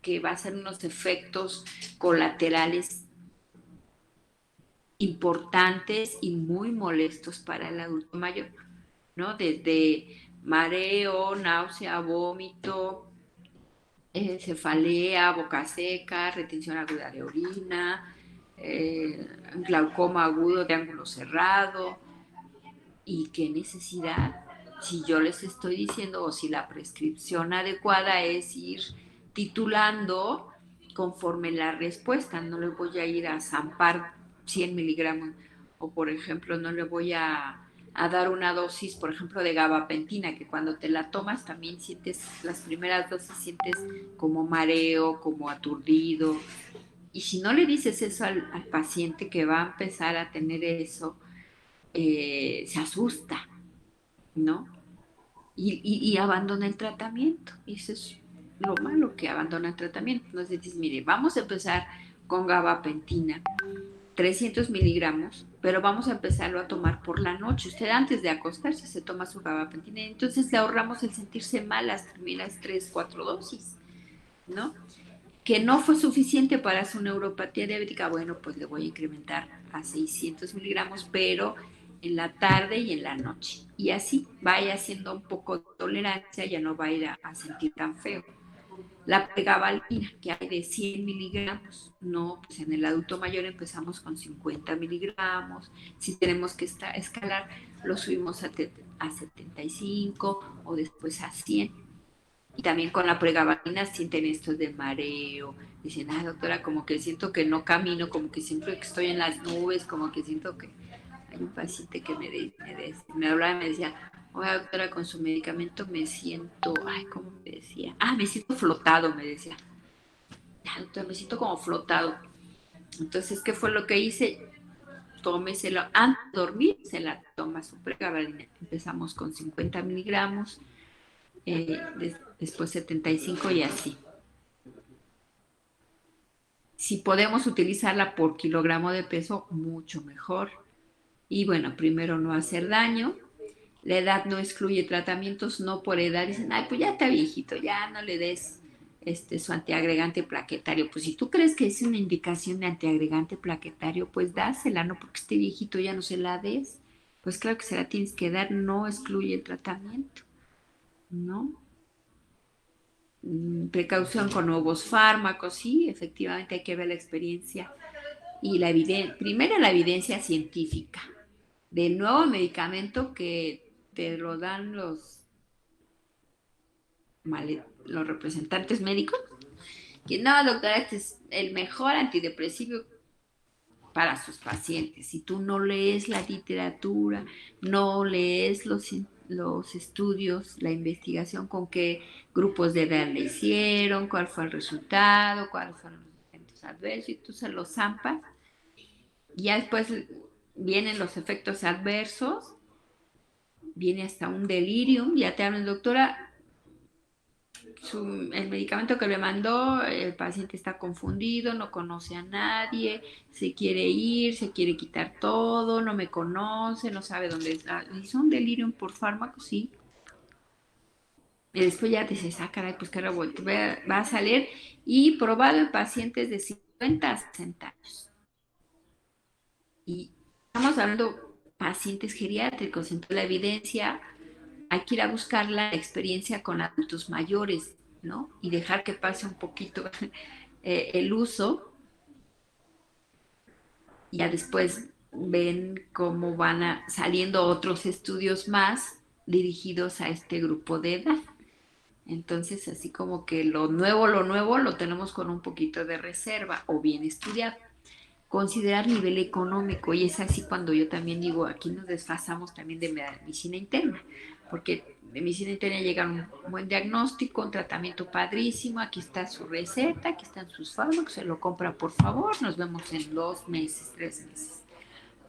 Speaker 2: que va a ser unos efectos colaterales importantes y muy molestos para el adulto mayor, ¿no? Desde mareo, náusea, vómito, cefalea, boca seca, retención aguda de orina, glaucoma agudo de ángulo cerrado. ¿Y qué necesidad? Si yo les estoy diciendo, o si la prescripción adecuada es ir titulando conforme la respuesta, no le voy a ir a zampar 100 miligramos, o por ejemplo, no le voy a dar una dosis, por ejemplo, de gabapentina, que cuando te la tomas también sientes, las primeras dosis sientes como mareo, como aturdido. Y si no le dices eso al paciente que va a empezar a tener eso, se asusta, ¿no? Y abandona el tratamiento. Y eso es lo malo, que abandona el tratamiento. Entonces dices, mire, vamos a empezar con gabapentina, 300 miligramos, pero vamos a empezarlo a tomar por la noche. Usted antes de acostarse se toma su gabapentina, entonces le ahorramos el sentirse mal las primeras 3, 4 dosis, ¿no? Que no fue suficiente para su neuropatía diabética, bueno, pues le voy a incrementar a 600 miligramos, pero en la tarde y en la noche. Y así vaya haciendo un poco de tolerancia, ya no va a ir a sentir tan feo. La pregabalina, que hay de 100 miligramos, no, pues en el adulto mayor empezamos con 50 miligramos. Si tenemos que escalar, lo subimos a 75 o después a 100. Y también con la pregabalina sienten estos de mareo. Dicen, ah, doctora, como que siento que no camino, como que siento que estoy en las nubes, como que siento que... Hay un paciente que me hablaba y me decía, oiga, doctora, con su medicamento me siento, ay, ¿cómo me decía? Ah, me siento flotado, me decía. Ah, doctora, me siento como flotado. Entonces, ¿qué fue lo que hice? Tómeselo antes de dormir, se la toma su pregabalina. Empezamos con 50 miligramos, después 75 y así. Si podemos utilizarla por kilogramo de peso, mucho mejor. Y bueno, primero no hacer daño. La edad no excluye tratamientos, no por edad. Dicen, ay, pues ya está viejito, ya no le des su antiagregante plaquetario. Pues si tú crees que es una indicación de antiagregante plaquetario, pues dásela, no porque esté viejito ya no se la des. Pues claro que se la tienes que dar, no excluye el tratamiento, ¿no? Precaución con nuevos fármacos, sí, efectivamente hay que ver la experiencia y primero la evidencia científica del nuevo medicamento que te lo dan los representantes médicos, que no, doctora, este es el mejor antidepresivo para sus pacientes. Si tú no lees la literatura, no lees los estudios, la investigación, con qué grupos de edad le hicieron, cuál fue el resultado, cuáles fueron los efectos adversos, y tú se los zampas. Y ya después vienen los efectos adversos, viene hasta un delirium, ya te hablan, doctora, el medicamento que le mandó, el paciente está confundido, no conoce a nadie, se quiere ir, se quiere quitar todo, no me conoce, no sabe dónde está. ¿Hizo un delirium por fármaco? Sí. Y después ya te dices, ah, caray, pues que ahora va a salir. Y probado en pacientes de 50 a 60 años. Y estamos hablando pacientes geriátricos, entonces la evidencia hay que ir a buscar la experiencia con adultos mayores, ¿no? Y dejar que pase un poquito el uso. Y ya después ven cómo van saliendo otros estudios más dirigidos a este grupo de edad. Entonces, así como que lo nuevo lo tenemos con un poquito de reserva o bien estudiado. Considerar nivel económico, y es así cuando yo también digo, aquí nos desfasamos también de medicina interna, porque de medicina interna llega un buen diagnóstico, un tratamiento padrísimo, aquí está su receta, aquí están sus fármacos, se lo compra por favor, nos vemos en 2 meses, 3 meses.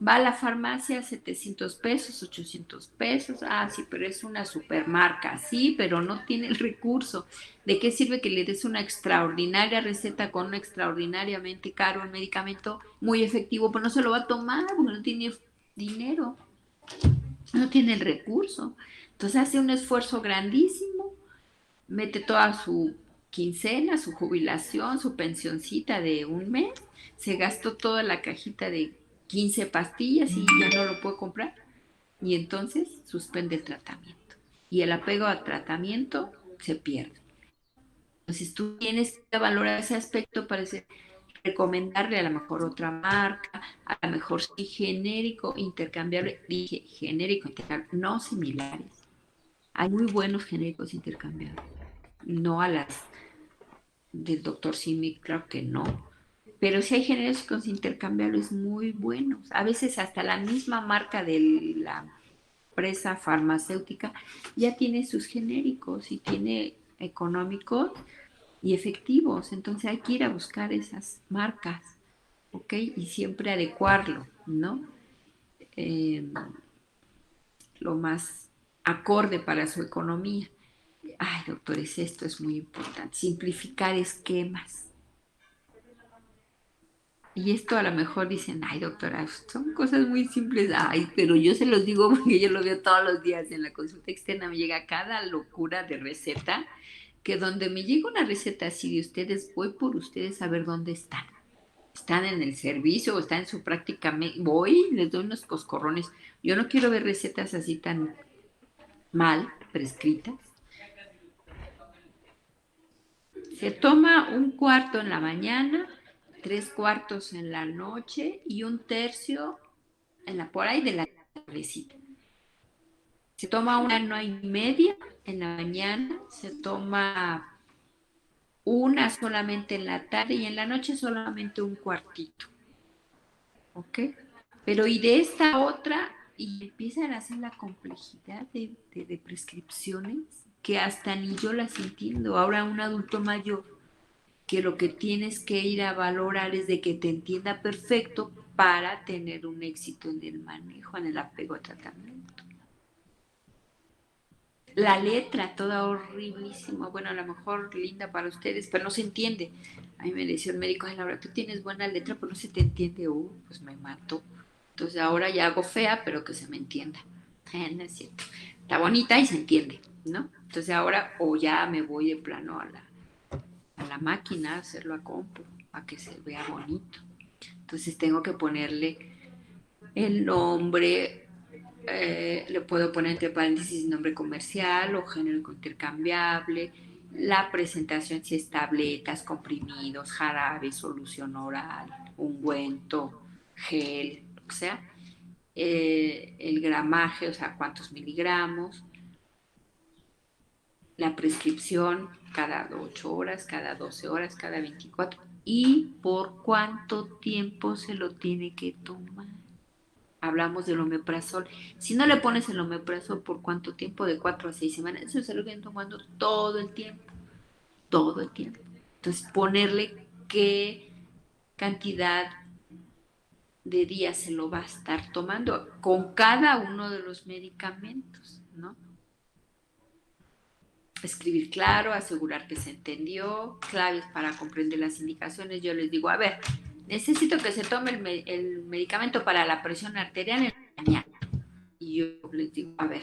Speaker 2: Va a la farmacia, 700 pesos, 800 pesos. Ah, sí, pero es una supermarca. Sí, pero no tiene el recurso. ¿De qué sirve que le des una extraordinaria receta con un extraordinariamente caro medicamento muy efectivo? Pues no se lo va a tomar porque no tiene dinero, no tiene el recurso. Entonces hace un esfuerzo grandísimo, mete toda su quincena, su jubilación, su pensioncita de un mes, se gastó toda la cajita de 15 pastillas y ya no lo puede comprar. Y entonces suspende el tratamiento. Y el apego al tratamiento se pierde. Entonces tú tienes que valorar ese aspecto para recomendarle a lo mejor otra marca, a lo mejor sí genérico, intercambiable, dije genérico, intercambiable, no similares. Hay muy buenos genéricos intercambiables, no a las del doctor Simi, claro que no. Pero sí hay genéricos intercambiables muy buenos. A veces hasta la misma marca de la empresa farmacéutica ya tiene sus genéricos y tiene económicos y efectivos. Entonces hay que ir a buscar esas marcas, ¿ok? Y siempre adecuarlo, ¿no? Eh, lo más acorde para su economía. Ay, doctores, esto es muy importante. Simplificar esquemas. Y esto a lo mejor dicen, ay, doctora, son cosas muy simples. Ay, pero yo se los digo porque yo lo veo todos los días en la consulta externa. Me llega cada locura de receta, que donde me llega una receta así de ustedes, voy por ustedes a ver dónde están. Están en el servicio o están en su práctica. Voy, les doy unos coscorrones. Yo no quiero ver recetas así tan mal prescritas. Se toma un cuarto en la mañana, 3 cuartos en la noche y un tercio en la por ahí de la tardecita. Se toma 1 hora y media en la mañana, se toma una solamente en la tarde y en la noche solamente un cuartito. ¿Ok? Pero y de esta otra, y empiezan a hacer la complejidad de prescripciones que hasta ni yo las entiendo. Ahora un adulto mayor que lo que tienes que ir a valorar es de que te entienda perfecto para tener un éxito en el manejo, en el apego al tratamiento. La letra, toda horriblísima, bueno, a lo mejor linda para ustedes, pero no se entiende. A mí me decía el médico, ay, Laura, tú tienes buena letra, pero no se te entiende. Pues me mato. Entonces ahora ya hago fea, pero que se me entienda. No es cierto. Está bonita y se entiende, ¿no? Entonces ahora o ya me voy de plano a la máquina, a hacerlo a compu, a que se vea bonito. Entonces tengo que ponerle el nombre, le puedo poner entre paréntesis nombre comercial o género intercambiable, la presentación si es tabletas, comprimidos, jarabe, solución oral, ungüento, gel, o sea, el gramaje, o sea, cuántos miligramos, la prescripción cada 8 horas, cada 12 horas, cada 24 y por cuánto tiempo se lo tiene que tomar. Hablamos del omeprazol. Si no le pones el omeprazol por cuánto tiempo, de 4 a 6 semanas, eso se lo vienen tomando todo el tiempo, todo el tiempo. Entonces, ponerle qué cantidad de días se lo va a estar tomando con cada uno de los medicamentos, ¿no? Escribir claro, asegurar que se entendió, claves para comprender las indicaciones. Yo les digo, a ver, necesito que se tome el medicamento para la presión arterial en la mañana. Y yo les digo, a ver,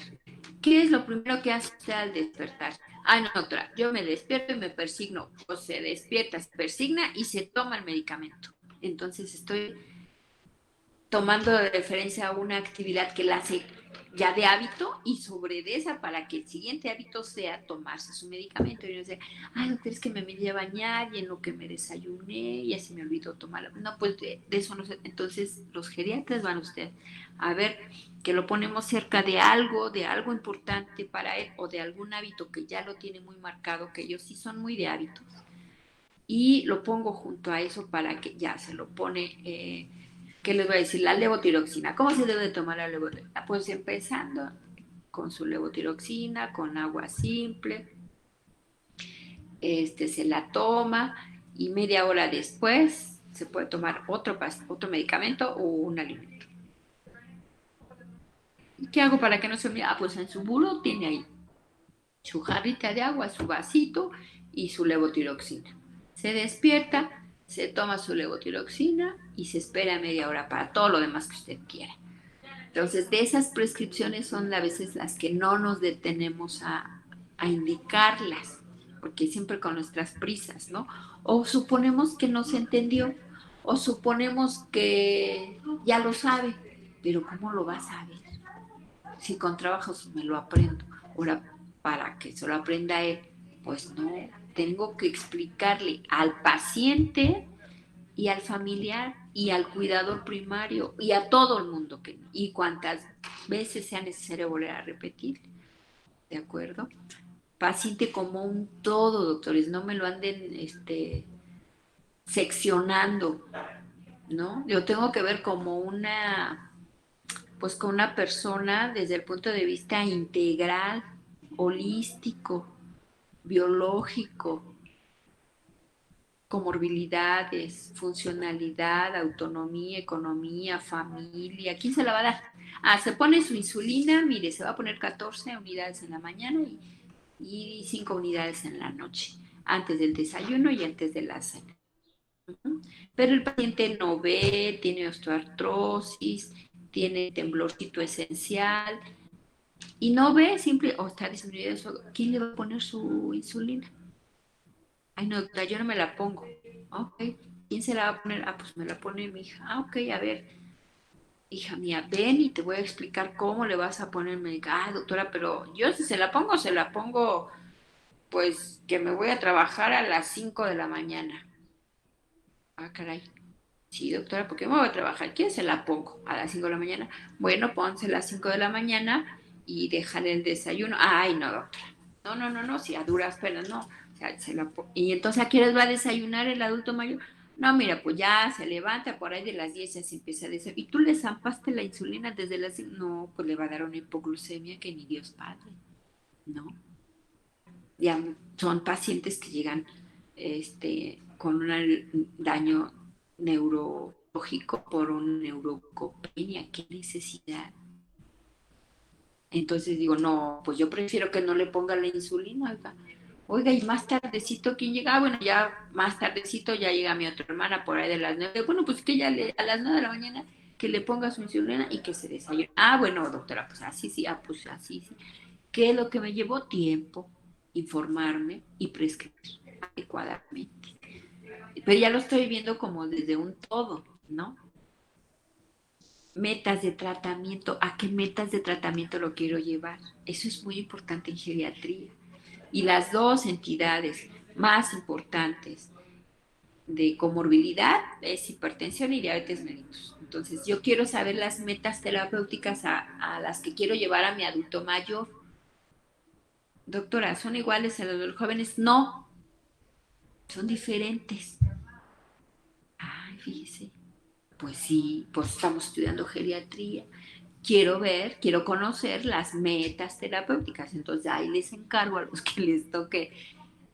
Speaker 2: ¿qué es lo primero que hace usted al despertar? Ay, no, doctora, yo me despierto y me persigno. O se despierta, se persigna y se toma el medicamento. Entonces estoy tomando de referencia a una actividad que la hace ya de hábito y sobre de esa para que el siguiente hábito sea tomarse su medicamento. Y no sé, ay, doctor, es que me metí a bañar y en lo que me desayuné ya se me olvidó tomarlo. No, pues de eso no sé. Entonces los geriatras van a usted a ver que lo ponemos cerca de algo importante para él o de algún hábito que ya lo tiene muy marcado, que ellos sí son muy de hábitos. Y lo pongo junto a eso para que ya se lo pone... ¿qué les voy a decir? La levotiroxina. ¿Cómo se debe de tomar la levotiroxina? Pues empezando con su levotiroxina, con agua simple, se la toma y media hora después se puede tomar otro medicamento o un alimento. ¿Qué hago para que no se olvide? Pues en su buró tiene ahí su jarrita de agua, su vasito y su levotiroxina. Se despierta, se toma su levotiroxina y se espera media hora para todo lo demás que usted quiera. Entonces, de esas prescripciones son a veces las que no nos detenemos a indicarlas, porque siempre con nuestras prisas, ¿no? O suponemos que no se entendió, O suponemos que ya lo sabe, pero ¿cómo lo va a saber? Si con trabajos me lo aprendo. Ahora, para que se lo aprenda él, pues no, tengo que explicarle al paciente y al familiar y al cuidador primario y a todo el mundo y cuantas veces sea necesario volver a repetir, ¿de acuerdo? Paciente como un todo, doctores, no me lo anden seccionando, ¿no? Yo tengo que ver como pues con una persona desde el punto de vista integral, holístico, biológico, comorbilidades, funcionalidad, autonomía, economía, familia. ¿Quién se la va a dar? Se pone su insulina, mire, se va a poner 14 unidades en la mañana y 5 unidades en la noche, antes del desayuno y antes de la cena. Pero el paciente no ve, tiene osteoartrosis, tiene temblorcito esencial y no ve, simple, o está disminuido eso. ¿Quién le va a poner su insulina? Ay, no, doctora, yo no me la pongo. Ok, ¿quién se la va a poner? Pues me la pone mi hija. Ok, a ver, hija mía, ven y te voy a explicar cómo le vas a poner. Me diga, doctora, pero yo si se la pongo, pues que me voy a trabajar a las 5 de la mañana. Caray. Sí, doctora, ¿por qué me voy a trabajar? ¿Quién se la pongo? A las 5 de la mañana. Bueno, ponse a las 5 de la mañana y déjale el desayuno. Ay, no, doctora. No, si a duras penas, no. O sea, y entonces, ¿a qué horas va a desayunar el adulto mayor? No, mira, pues ya se levanta por ahí de las 10 ya se empieza a desayunar. ¿Y tú le zampaste la insulina desde las 5? No, pues le va a dar una hipoglucemia que ni Dios padre, ¿no? Ya son pacientes que llegan con un daño neurológico por una neurocopenia. ¿Qué necesidad? Entonces digo, no, pues yo prefiero que no le ponga la insulina, oiga. Oiga, y más tardecito, ¿quién llega? Bueno, ya más tardecito ya llega mi otra hermana por ahí de las 9. Bueno, pues que ya a las 9 de la mañana que le ponga su insulina y que se desayune. Bueno, doctora, pues así sí, pues así sí. ¿Qué es lo que me llevó? Tiempo, informarme y prescribir adecuadamente. Pero ya lo estoy viendo como desde un todo, ¿no? Metas de tratamiento, ¿a qué metas de tratamiento lo quiero llevar? Eso es muy importante en geriatría. Y las dos entidades más importantes de comorbilidad es hipertensión y diabetes mellitus. Entonces, yo quiero saber las metas terapéuticas a las que quiero llevar a mi adulto mayor. Doctora, ¿son iguales a los jóvenes? No, son diferentes. Ay, fíjese. Pues sí, pues estamos estudiando geriatría. Quiero conocer las metas terapéuticas. Entonces ahí les encargo a los que les toque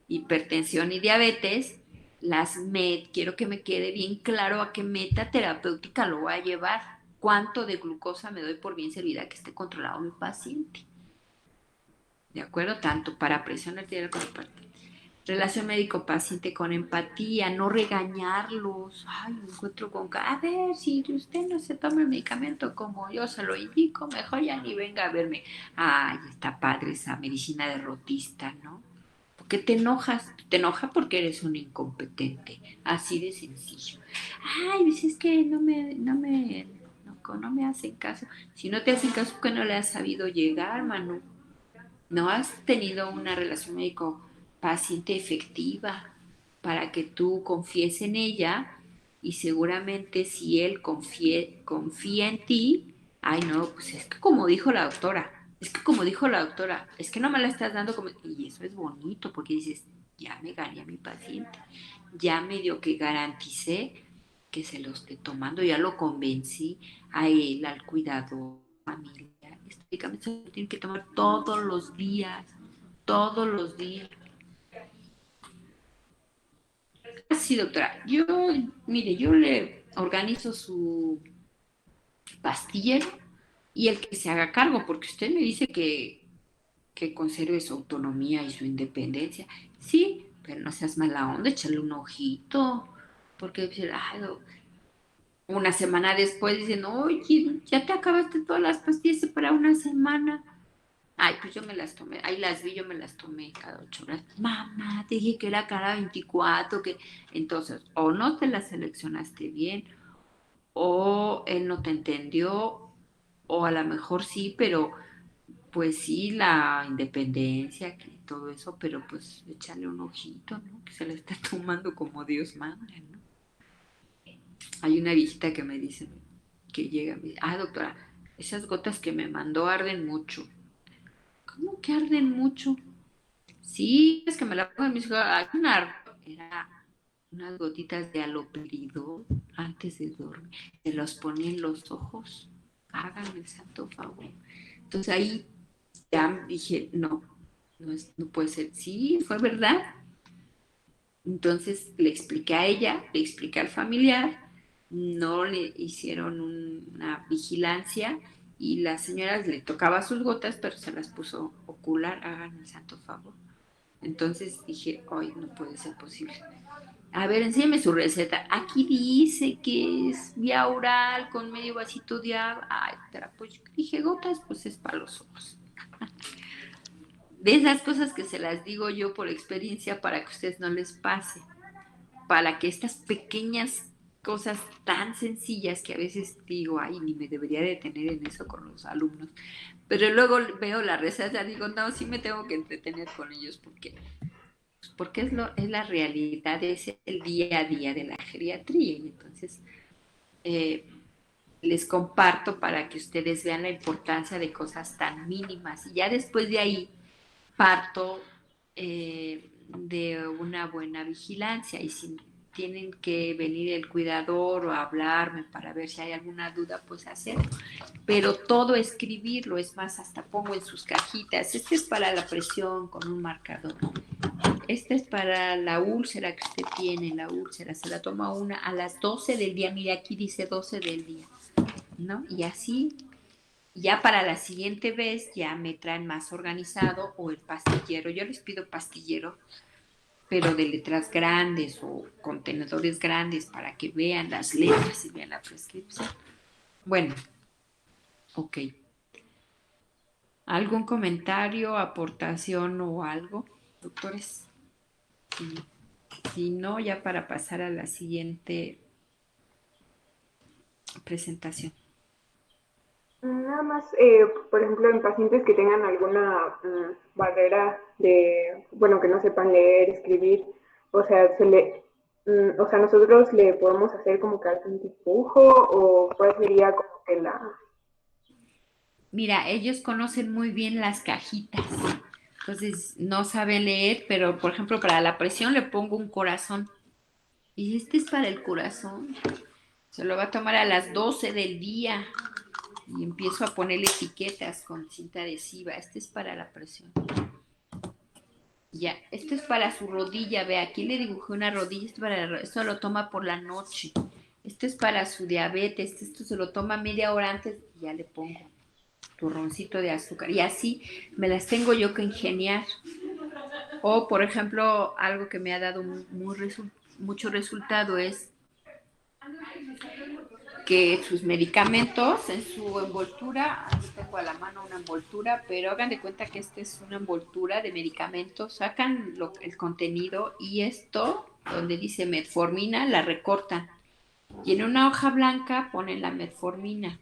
Speaker 2: hipertensión y diabetes, quiero que me quede bien claro a qué meta terapéutica lo voy a llevar. Cuánto de glucosa me doy por bien servida que esté controlado mi paciente. ¿De acuerdo? Tanto para presión arterial como para relación médico-paciente con empatía, no regañarlos. Ay, me encuentro a ver, si usted no se toma el medicamento como yo se lo indico, mejor ya ni venga a verme. Ay, está padre esa medicina derrotista, ¿no? ¿Por qué te enojas? Te enoja porque eres un incompetente, así de sencillo. Ay, dices que no me hacen caso. Si no te hacen caso, ¿que no le has sabido llegar, Manu? No has tenido una relación médico-paciente efectiva para que tú confíes en ella y seguramente si él confía en ti, ay no, pues es que como dijo la doctora, es que no me la estás dando como... Y eso es bonito porque dices, ya me gané a mi paciente, ya medio que garanticé que se lo esté tomando, ya lo convencí a él, al cuidador, familia. Este medicamento se lo tiene que tomar todos los días, todos los días. Sí, doctora, mire, yo le organizo su pastillero y el que se haga cargo, porque usted me dice que conserve su autonomía y su independencia. Sí, pero no seas mala onda, échale un ojito, porque una semana después dicen, oye, ya te acabaste todas las pastillas para una semana. Ay, pues yo me las tomé, ahí las vi, yo me las tomé cada 8 horas. Mamá, te dije que era cada 24, que... Entonces, o no te las seleccionaste bien, o él no te entendió, o a lo mejor sí, pero pues sí, la independencia, que todo eso, pero pues échale un ojito, ¿no? Que se la está tomando como Dios manda, ¿no? Hay una viejita que me dice, que llega, me dice, doctora, esas gotas que me mandó arden mucho. ¿Cómo que arden mucho? Sí, es que me la pongo en mis hay era unas gotitas de aloperidol antes de dormir. Se los ponía en los ojos. Háganme el santo favor. Entonces ahí ya dije, no, no puede ser. Sí, fue verdad. Entonces le expliqué a ella, le expliqué al familiar, no le hicieron una vigilancia y la señora le tocaba sus gotas, pero se las puso ocular, hagan el santo favor. Entonces dije, ay, no puede ser posible. A ver, enséñame su receta. Aquí dice que es vía oral con medio vasito de agua. Ay, pues dije gotas, pues es para los ojos. De esas cosas que se las digo yo por experiencia para que a ustedes no les pase. Para que estas pequeñas cosas tan sencillas que a veces digo, ay, ni me debería detener en eso con los alumnos. Pero luego veo la receta y digo, no, sí me tengo que entretener con ellos porque es la realidad, es el día a día de la geriatría. Y entonces eh, les comparto para que ustedes vean la importancia de cosas tan mínimas. Y ya después de ahí parto de una buena vigilancia. Y si tienen que venir el cuidador o hablarme para ver si hay alguna duda, pues hacerlo. Pero todo escribirlo, es más, hasta pongo en sus cajitas. Este es para la presión con un marcador. Esta es para la úlcera que usted tiene, la úlcera, se la toma una a las 12 del día, mire aquí dice 12 del día, ¿no? Y así, ya para la siguiente vez ya me traen más organizado o el pastillero, yo les pido pastillero, pero de letras grandes o contenedores grandes para que vean las letras y vean la prescripción. Bueno, ok. ¿Algún comentario, aportación o algo, doctores? Sí. Si no, ya para pasar a la siguiente presentación.
Speaker 4: Nada más, por ejemplo, en pacientes que tengan alguna barrera de, bueno, que no sepan leer, escribir, o sea, o sea, nosotros le podemos hacer como que algún dibujo o cuál sería como que la...
Speaker 2: Mira, ellos conocen muy bien las cajitas, entonces no saben leer, pero por ejemplo para la presión le pongo un corazón. Y este es para el corazón. Se lo va a tomar a las 12 del día y empiezo a ponerle etiquetas con cinta adhesiva. Este es para la presión. Ya, esto es para su rodilla. Ve, aquí le dibujé una rodilla. Esto lo toma por la noche. Esto es para su diabetes. Esto se lo toma media hora antes y ya le pongo turroncito de azúcar. Y así me las tengo yo que ingeniar. O, por ejemplo, algo que me ha dado mucho resultado es que sus medicamentos en su envoltura, aquí tengo a la mano una envoltura, pero hagan de cuenta que esta es una envoltura de medicamentos, sacan el contenido y esto, donde dice metformina, la recortan. Y en una hoja blanca ponen la metformina.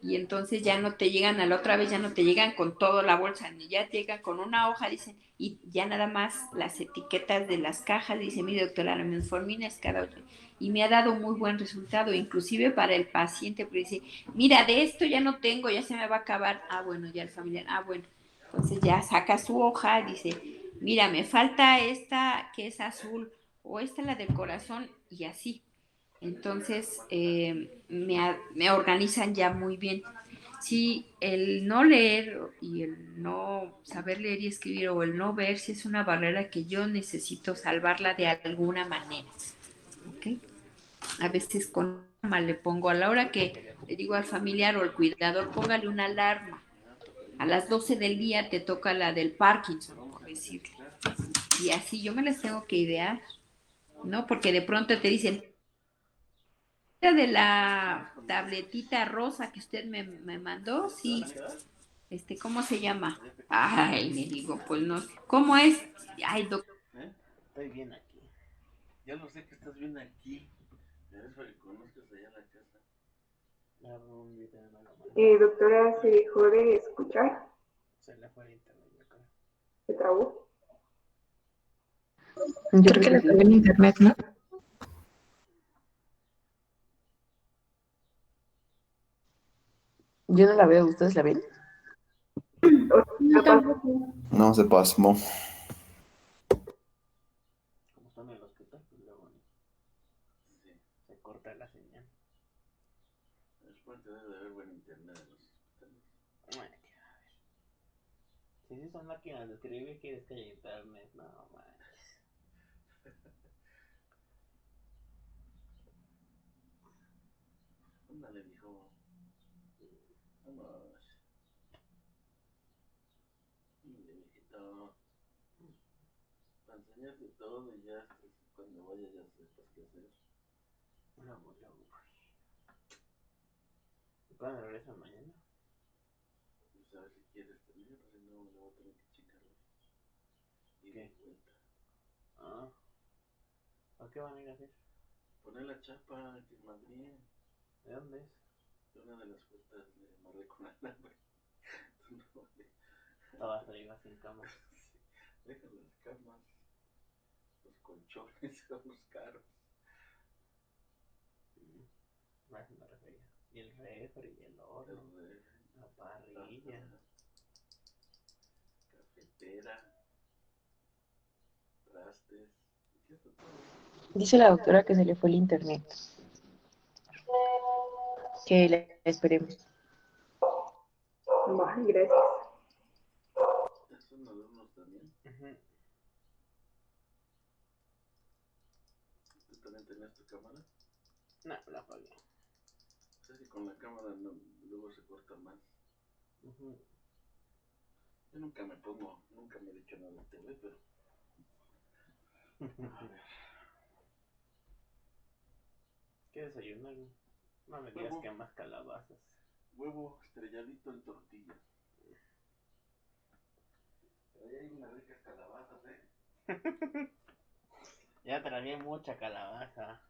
Speaker 2: Y entonces ya no te llegan a la otra vez, ya no te llegan con toda la bolsa, ni ya llegan con una hoja, dicen, y ya nada más las etiquetas de las cajas, dice, mire doctora, la metformina es cada otra. Y me ha dado muy buen resultado, inclusive para el paciente, porque dice, mira, de esto ya no tengo, ya se me va a acabar. Ah, bueno, ya el familiar, bueno. Entonces ya saca su hoja, dice, mira, me falta esta que es azul, o esta la del corazón, y así. Entonces, me organizan ya muy bien. Si el no leer y el no saber leer y escribir o el no ver, si es una barrera que yo necesito salvarla de alguna manera. ¿Ok? A veces con mal le pongo a la hora que le digo al familiar o al cuidador, póngale una alarma. A las 12 del día te toca la del Parkinson, por decirle. Y así yo me las tengo que idear, ¿no? Porque de pronto te dicen, de la tabletita rosa que usted me mandó, sí, ¿Cómo se llama? Ay, le digo, pues no. ¿Cómo es? Ay, doctor.
Speaker 5: Estoy bien aquí. Yo lo sé que estás bien aquí. Eres para que conozcas allá la casa.
Speaker 4: Doctora, ¿se dejó de escuchar?
Speaker 5: Se le fue el internet, yo creo.
Speaker 4: ¿Se trabó?
Speaker 3: Creo que le fue el internet, ¿no?
Speaker 6: Yo no la veo, ¿ustedes la ven?
Speaker 4: ¿Qué pasa?
Speaker 1: No, se pasmó.
Speaker 5: Como están en el hospital, pues luego sí, se corta la señal. Es porque debe de haber buen internet en los hospitales. Bueno, a ver. Si sí son máquinas de escribir, quieres que haya internet, no manches. Ándale, mijo. Vamos. Ándale, mijito. Para enseñarte todo y ya cuando vayas ya sepas qué hacer. Luego. ¿Y cuándo regresan mañana? Pues a ver si quieres tener, si no me lo voy a tener que chingar hoy. Y de vuelta. Ah. ¿A qué van a ir a hacer? Poner la chapa que es Madrid. ¿De dónde es? De una de las puertas de amarré con alambre. Todas arriba sin cama. Sí. Dejan las camas, los colchones son los caros. A eso me refería. Y el refri, y el horno, la parrilla, cafetera, trastes. ¿Qué está todo?
Speaker 6: Dice la doctora que se le fue el internet. Que le esperemos.
Speaker 4: Vale, gracias.
Speaker 5: ¿Son alumnos también? ¿Tú también tenías tu cámara? No, la apagué. O sea que con la cámara no, luego se corta más. Yo nunca me he dicho nada de TV, pero... A ver. ¿Qué desayunaron? No me digas que más calabazas. Huevo estrelladito en tortilla. Pero ahí hay unas ricas calabazas, ¿eh? Ya tragué mucha calabaza.